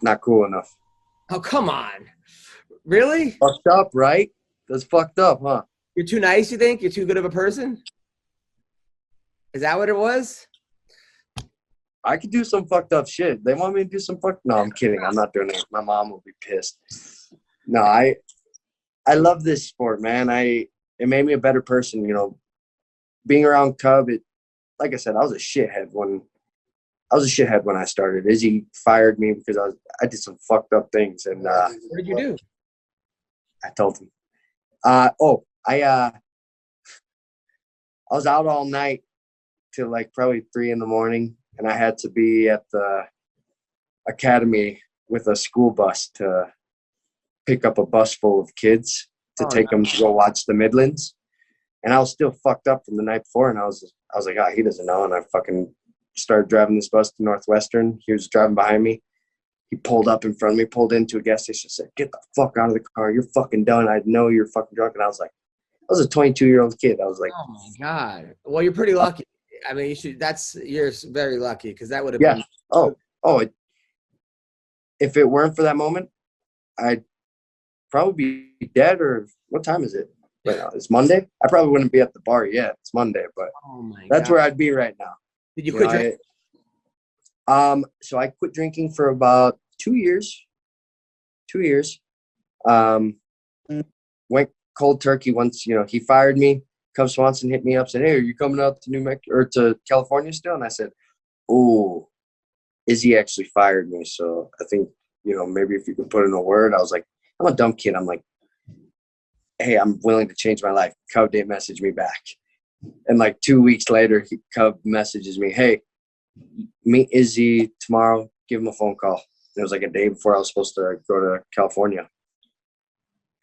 Not cool enough. Oh, come on. Really? Fucked up, right? That's fucked up, huh? You're too nice, you think? You're too good of a person? Is that what it was? I could do some fucked up shit. They want me to do some No, I'm kidding. I'm not doing it. My mom will be pissed. No, I love this sport, man. It made me a better person, Being around Cub, like I said, I was a shithead when I started. Izzy fired me because I did some fucked up things. And what did you do? I told him. I was out all night till like probably 3 a.m, and I had to be at the academy with a school bus to pick up a bus full of kids to take them to go watch the Midlands. And I was still fucked up from the night before, and I was like, he doesn't know. And I fucking started driving this bus to Northwestern. He was driving behind me. He pulled up in front of me, pulled into a gas station, said, get the fuck out of the car. You're fucking done. I know you're fucking drunk. And I was like, I was a 22-year-old kid. I was like, oh my God. Well, you're pretty lucky. I mean, you're very lucky, because that would have been. If it weren't for that moment, I'd probably be dead. Or what time is it right now? It's Monday. I probably wouldn't be at the bar yet. It's Monday, but that's where I'd be right now. Did you quit drinking? So I quit drinking for about 2 years. 2 years. Went cold turkey once. He fired me. Cub Swanson hit me up, said, hey, are you coming out to New Mexico or to California still? And I said, oh, Izzy actually fired me. So I think, maybe if you could put in a word. I was like, I'm a dumb kid. I'm like, hey, I'm willing to change my life. Cub didn't message me back. And like 2 weeks later, Cub messages me, hey, meet Izzy tomorrow. Give him a phone call. And it was like a day before I was supposed to go to California.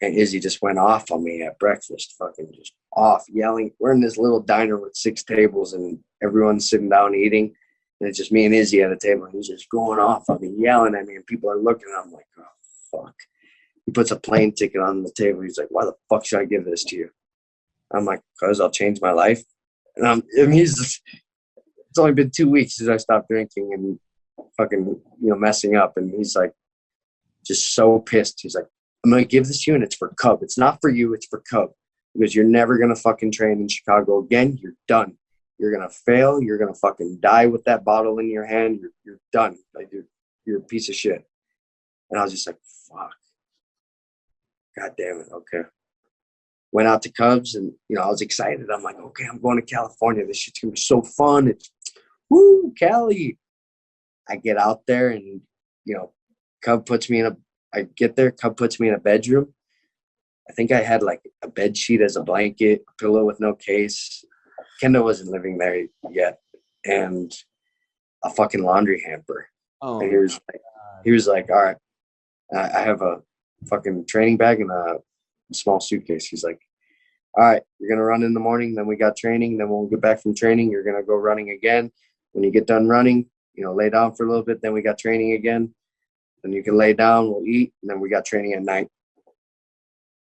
And Izzy just went off on me at breakfast, fucking just off, yelling. We're in this little diner with 6 tables, and everyone's sitting down eating. And it's just me and Izzy at a table. And he's just going off on me, yelling at me. And people are looking, and I'm like, oh, fuck. He puts a plane ticket on the table. He's like, why the fuck should I give this to you? I'm like, because I'll change my life. And it's only been 2 weeks since I stopped drinking and fucking, messing up. And he's like, just so pissed. He's like, I'm going to give this to you, and it's for Cub. It's not for you. It's for Cub, because you're never going to fucking train in Chicago again. You're done. You're going to fail. You're going to fucking die with that bottle in your hand. You're done. Like, you're a piece of shit. And I was just like, fuck. God damn it. Okay. Went out to Cubs, and, I was excited. I'm like, okay, I'm going to California. This shit's going to be so fun. It's, woo, Cali. I get out there, and, Cub puts me in a bedroom. I think I had like a bed sheet as a blanket, a pillow with no case. Kendall wasn't living there yet. And a fucking laundry hamper. Oh, and he was like, all right, I have a fucking training bag and a small suitcase. He's like, all right, you're going to run in the morning. Then we got training. Then when we get back from training, you're going to go running again. When you get done running, lay down for a little bit. Then we got training again. Then you can lay down, we'll eat, and then we got training at night.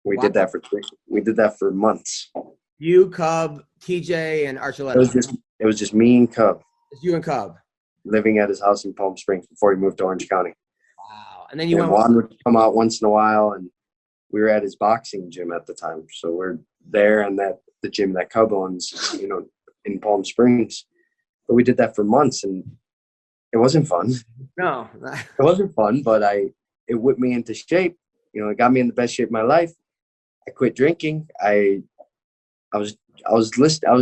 We did that for months. You, Cub, TJ, and Archuleta. It was just me and Cub. It's you and Cub. living at his house in Palm Springs before he moved to Orange County. Wow. And then you And Juan would come out once in a while, and we were at his boxing gym at the time. So we're there and the gym that Cub owns, in Palm Springs. But we did that for months, and it wasn't fun. No. It wasn't fun, but it whipped me into shape. It got me in the best shape of my life. I quit drinking. I was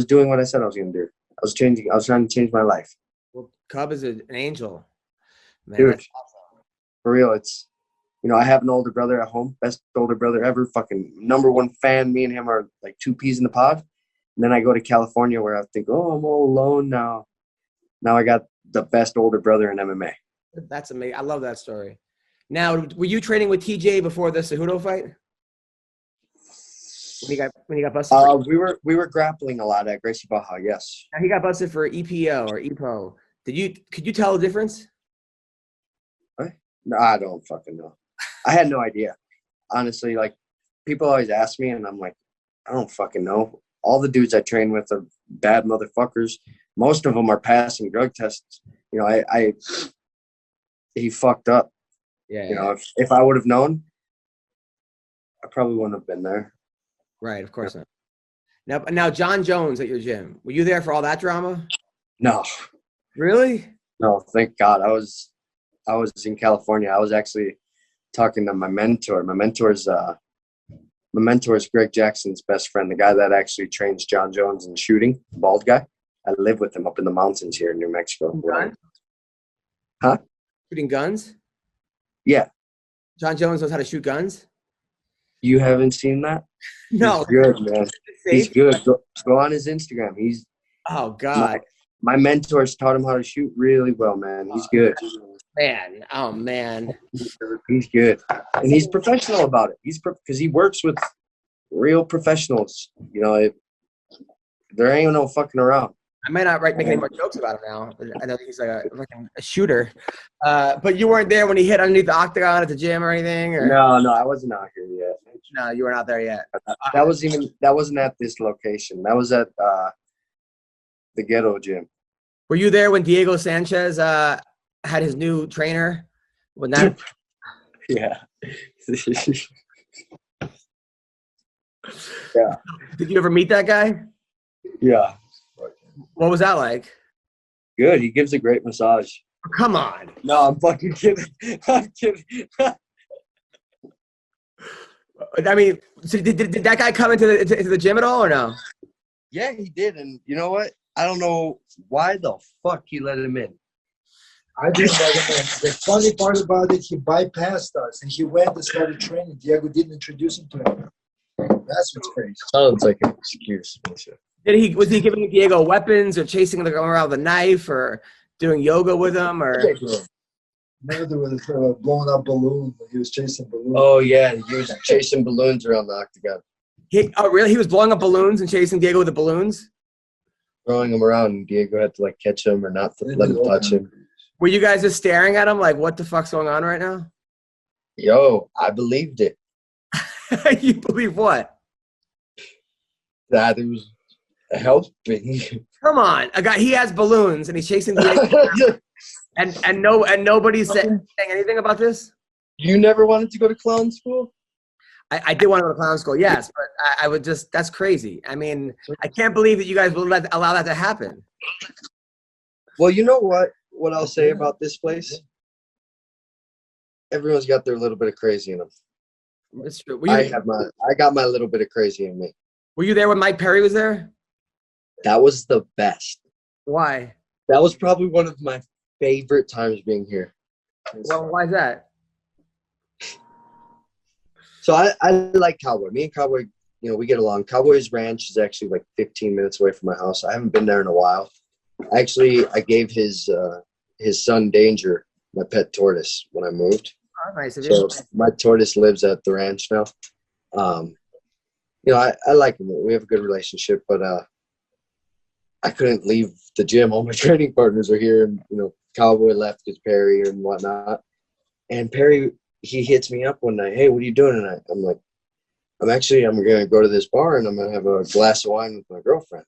doing what I said I was going to do. I was trying to change my life. Well, Cub is an angel. Man, Dude, that's awesome. for real, it's, I have an older brother at home, best older brother ever, fucking number one fan. Me and him are like two peas in the pod. And then I go to California where I think, oh, I'm all alone now. Now I got the best older brother in MMA. That's amazing. I love that story. Now, were you training with TJ before the Cejudo fight? When he got busted? We were grappling a lot at Gracie Baja, yes. Now, he got busted for EPO or EPO. Could you tell the difference? No, I don't fucking know. I had no idea. Honestly, like, people always ask me, and I'm like, I don't fucking know. All the dudes I train with are bad motherfuckers. Most of them are passing drug tests. He fucked up. Yeah. If I would have known, I probably wouldn't have been there. Right, of course not. Now, John Jones at your gym. Were you there for all that drama? No. Really? No, thank God. I was in California. I was actually talking to my mentor. My mentor is Greg Jackson's best friend, the guy that actually trains John Jones in shooting, bald guy. I live with him up in the mountains here in New Mexico. Guns? Huh? Shooting guns? Yeah. John Jones knows how to shoot guns? You haven't seen that? No. He's good, man. He's good. Go on his Instagram. Oh, God. My mentors taught him how to shoot really well, man. He's good. Man. Oh, man. He's good. And he's professional about it. Because he works with real professionals. There ain't no fucking around. I might not make any more jokes about him now. I know he's like a shooter. But you weren't there when he hit underneath the octagon at the gym or anything? Or? No, I wasn't out here yet. No, you weren't out there yet. That wasn't at this location. That was at the ghetto gym. Were you there when Diego Sanchez had his new trainer? When that? Yeah. Yeah. Did you ever meet that guy? Yeah. What was that like? Good. He gives a great massage. Come on. No, I'm fucking kidding. I'm kidding. I mean, so did that guy come into the gym at all or no? Yeah, he did. And you know what? I don't know why the fuck he let him in. I didn't let him in. The funny part about it, he bypassed us and he went and started training. Diego didn't introduce him to him. That's what's crazy. Sounds like an excuse. Was he giving Diego weapons or chasing him around with a knife or doing yoga with him or? Maybe there was blowing up balloon. He was chasing balloons. Oh yeah, he was chasing balloons around the octagon. Really? He was blowing up balloons and chasing Diego with the balloons? Throwing them around, and Diego had to catch him or not let him touch him. Were you guys just staring at him like, what the fuck's going on right now? Yo, I believed it. You believe what? That it was helping. Come on, a guy. He has balloons and he's chasing Diego. and nobody's saying anything about this. You never wanted to go to clown school? I did want to go to clown school, yes, but I would just. That's crazy. I mean, I can't believe that you guys will allow that to happen. Well, you know what? What I'll say about this place? Everyone's got their little bit of crazy in them. It's true. I got my little bit of crazy in me. Were you there when Mike Perry was there? That was the best. Why? That was probably one of my favorite times being here. Well, why is that? So I like Cowboy. Me and Cowboy, we get along. Cowboy's ranch is actually 15 minutes away from my house. I haven't been there in a while. Actually, I gave his son Danger my pet tortoise when I moved. Oh, nice. So my tortoise lives at the ranch now. I like him. We have a good relationship, but I couldn't leave the gym. All my training partners are here, and Cowboy left because Perry and whatnot. And Perry, he hits me up one night. Hey, what are you doing tonight? I'm like, I'm going to go to this bar and I'm going to have a glass of wine with my girlfriend.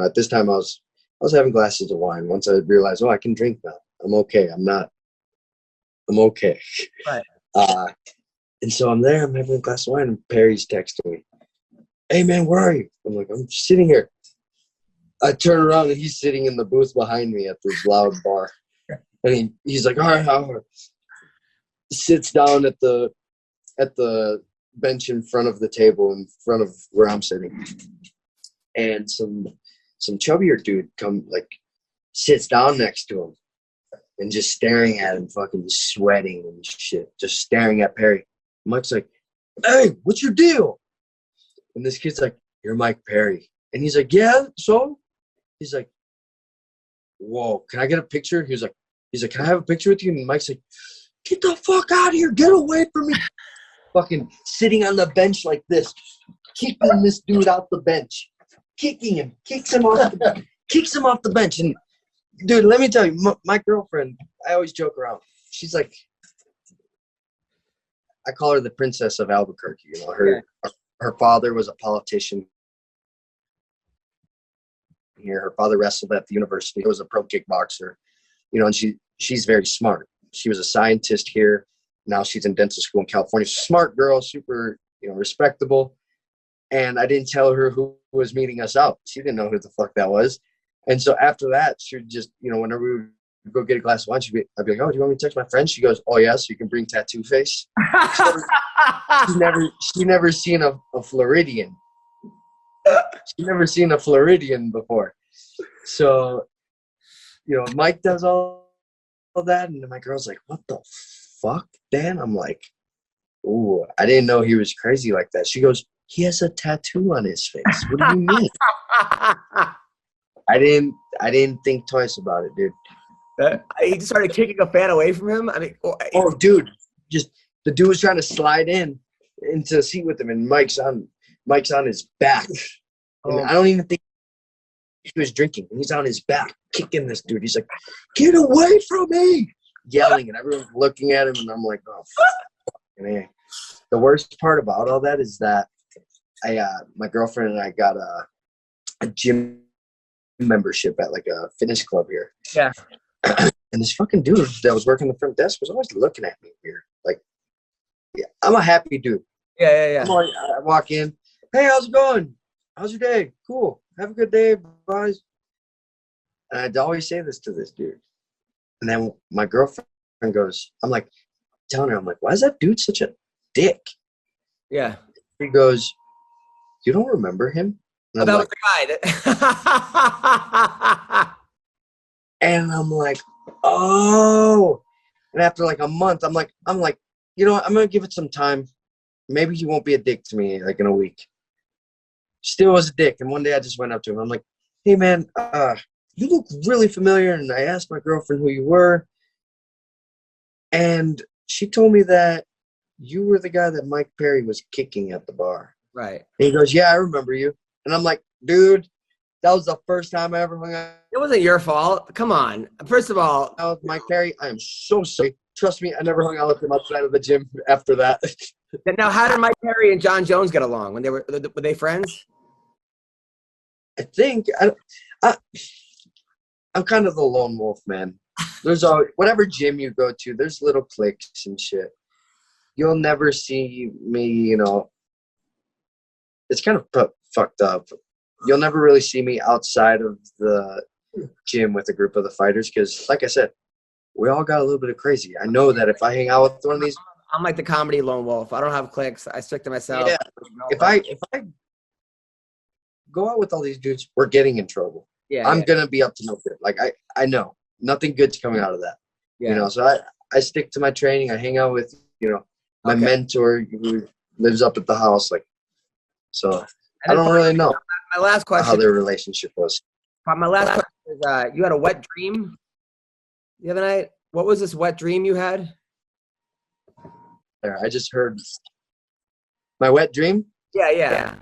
At this time I was was having glasses of wine. Once I realized, I can drink now. I'm okay. I'm okay. Right. And so I'm there. I'm having a glass of wine, and Perry's texting me. Hey, man, where are you? I'm like, I'm sitting here. I turn around, and he's sitting in the booth behind me at this loud bar. And he's like, all right. Sits down at the bench in front of the table in front of where I'm sitting. And some chubbier dude sits down next to him and just staring at him, fucking sweating and shit, just staring at Perry. Mike's like, hey, what's your deal? And this kid's like, you're Mike Perry. And he's like, yeah, so? He's like, whoa, can I get a picture? He's like, can I have a picture with you? And Mike's like, get the fuck out of here. Get away from me. Fucking sitting on the bench like this, kicking this dude out the bench. Kicking him. Kicks him off the bench. And, dude, let me tell you, my girlfriend, I always joke around. She's like, I call her the princess of Albuquerque. You know, her father was a politician here. Her father wrestled at the university. He was a pro kickboxer. You know, and she's very smart. She was a scientist here. Now she's in dental school in California. Smart girl, super, respectable. And I didn't tell her who was meeting us out. She didn't know who the fuck that was. And so after that, she would just, whenever we would go get a glass of wine, I'd be like, oh, do you want me to text my friend? She goes, oh, yeah, so you can bring Tattoo Face. She's never seen a Floridian. She's never seen a Floridian before. So, Mike does all that. And my girl's like, what the fuck, Dan? I'm like, ooh, I didn't know he was crazy like that. She goes, he has a tattoo on his face. What do you mean? I didn't think twice about it, dude. He just started kicking a fan away from him. I mean, dude, just the dude was trying to slide into a seat with him, and Mike's on his back. And I don't even think he was drinking. And he's on his back, kicking this dude. He's like, "Get away from me!" Yelling, and everyone's looking at him, and I'm like, "Oh, man." The worst part about all that is that my girlfriend and I got a gym membership at like a fitness club here. Yeah. And this fucking dude that was working the front desk was always looking at me here. Like, yeah, I'm a happy dude. Yeah. I walk in. Hey, how's it going? How's your day? Cool. Have a good day, boys. And I'd always say this to this dude. And then my girlfriend goes, telling her, I'm like, why is that dude such a dick? Yeah. He goes, you don't remember him? And that was the guy that. And I'm like, oh. And after like a month, I'm like, you know what? I'm gonna give it some time. Maybe he won't be a dick to me like in a week. Still was a dick. And one day I just went up to him. I'm like, hey man, you look really familiar. And I asked my girlfriend who you were. And she told me that you were the guy that Mike Perry was kicking at the bar. Right. And he goes, yeah, I remember you. And I'm like, dude, that was the first time I ever hung out. It wasn't your fault. Come on. First of all, With Mike Perry, I am so sorry. Trust me, I never hung out with him outside of the gym after that. Now, how did Mike Perry and John Jones get along? Were they friends? I think I'm kind of the lone wolf, man. There's always, whatever gym you go to, there's little cliques and shit. You'll never see me, it's kind of fucked up. You'll never really see me outside of the gym with a group of the fighters because, like I said, we all got a little bit of crazy. I know that if I hang out with one of these, I'm like the comedy lone wolf. I don't have cliques. I stick to myself. Yeah. If I go out with all these dudes, we're getting in trouble. Yeah. I'm gonna be up to no good. Like I know nothing good's coming out of that. Yeah. So I stick to my training. I hang out with my mentor who lives up at the house. So I don't really know. My last question. How their relationship was. My last question is: you had a wet dream the other night. What was this wet dream you had? I just heard my wet dream. Yeah.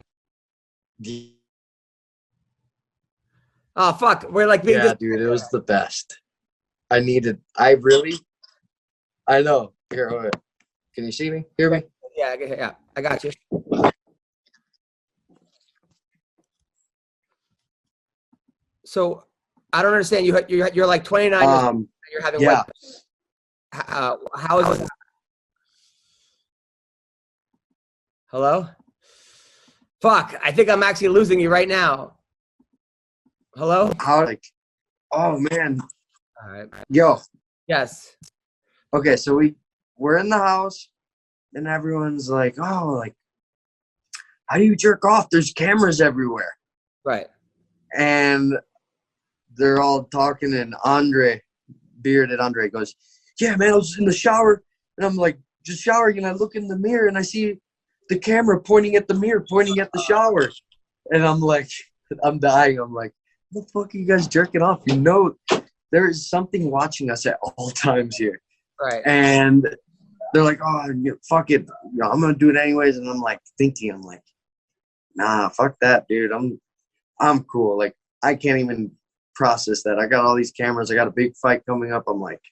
Oh fuck! We're like yeah, dude. It was the best. I know. Here, wait. Can you see me? Hear me? Yeah. I got you. So I don't understand. You're like 29 years old, and you're having yeah. how is it? Hello? Fuck, I think I'm actually losing you right now. Hello? Oh man. All right. Yo. Yes. Okay, so we're in the house and everyone's like, oh, like, how do you jerk off? There's cameras everywhere. Right. And they're all talking, and bearded Andre goes, yeah, man, I was in the shower, and I'm like, just showering, and I look in the mirror, and I see the camera pointing at the mirror, pointing at the shower. And I'm like, I'm dying. I'm like, what the fuck are you guys jerking off? You know, there is something watching us at all times here. Right. And they're like, oh, fuck it. I'm going to do it anyways. And I'm like thinking, I'm like, nah, fuck that, dude. I'm cool. Like, I can't even process that. I got all these cameras. I got a big fight coming up. I'm like,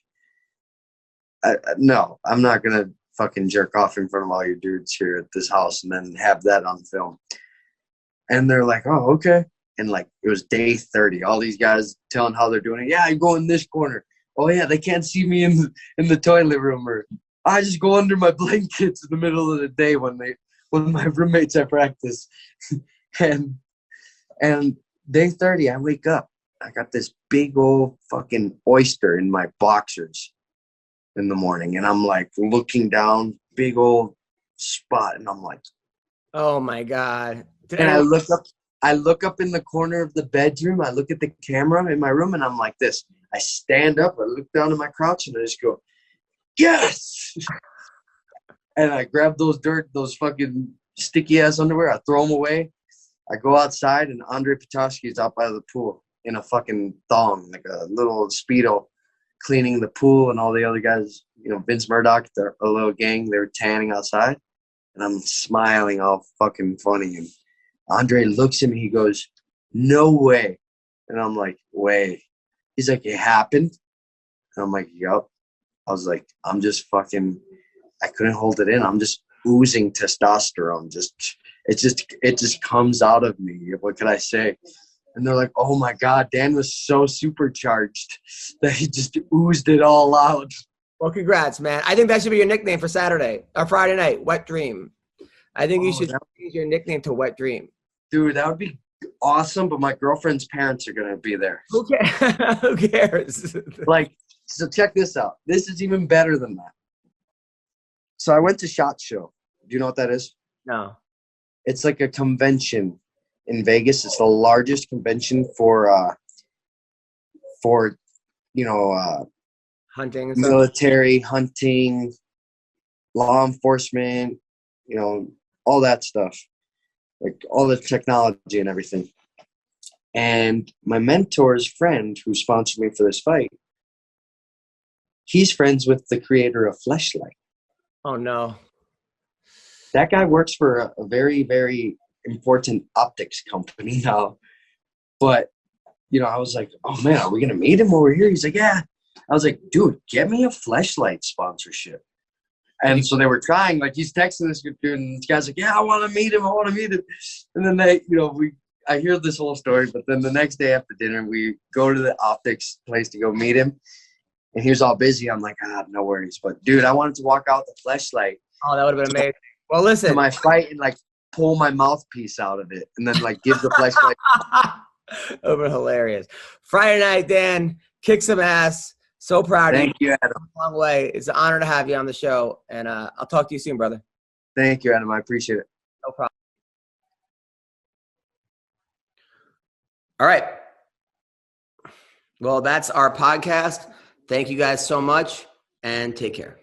no, I'm not going to fucking jerk off in front of all your dudes here at this house and then have that on film. And they're like, oh, okay. And like, it was day 30. All these guys telling how they're doing it. Yeah, I go in this corner. Oh yeah, they can't see me in the toilet room, or I just go under my blankets in the middle of the day when my roommates at practice. and day 30, I wake up. I got this big old fucking oyster in my boxers in the morning, and I'm like looking down, big old spot, and I'm like, oh my God. And I look up in the corner of the bedroom, I look at the camera in my room, and I'm like this. I stand up, I look down at my crouch, and I just go, yes! And I grab those fucking sticky ass underwear, I throw them away. I go outside, and Andre Petoskey is out by the pool in a fucking thong, like a little Speedo, cleaning the pool, and all the other guys, Vince Murdoch, a little gang, they were tanning outside, and I'm smiling all fucking funny, and Andre looks at me, he goes, no way. And I'm like, way. He's like, it happened? And I'm like, yup. I was like, I'm just fucking, I couldn't hold it in. I'm just oozing testosterone. It just comes out of me. What can I say? And they're like, oh my God, Dan was so supercharged that he just oozed it all out. Well, congrats, man. I think that should be your nickname for Saturday or Friday night, Wet Dream. I think you should change your nickname to Wet Dream. Dude, that would be awesome, but my girlfriend's parents are going to be there. Who cares? So check this out. This is even better than that. So I went to SHOT Show. Do you know what that is? No. It's like a convention in Vegas. It's the largest convention for hunting, military, hunting, law enforcement, all that stuff, like all the technology and everything. And my mentor's friend who sponsored me for this fight, he's friends with the creator of Fleshlight. Oh, no. That guy works for a very, very important optics company now. But, I was like, oh, man, are we going to meet him over here? He's like, yeah. I was like, dude, get me a Fleshlight sponsorship. And so they were trying, like, he's texting this dude, and this guy's like, yeah, I want to meet him. And then I hear this whole story, but then the next day after dinner, we go to the optics place to go meet him. And he was all busy. I'm like, no worries. But, dude, I wanted to walk out the Fleshlight. Oh, that would have been amazing. Well, listen. To my fight and, pull my mouthpiece out of it. And then, give the Fleshlight. That would have been hilarious. Friday night, Dan, kick some ass. So proud of you. Thank you, Adam. A long way. It's an honor to have you on the show. And I'll talk to you soon, brother. Thank you, Adam. I appreciate it. No problem. All right. Well, that's our podcast. Thank you guys so much, and take care.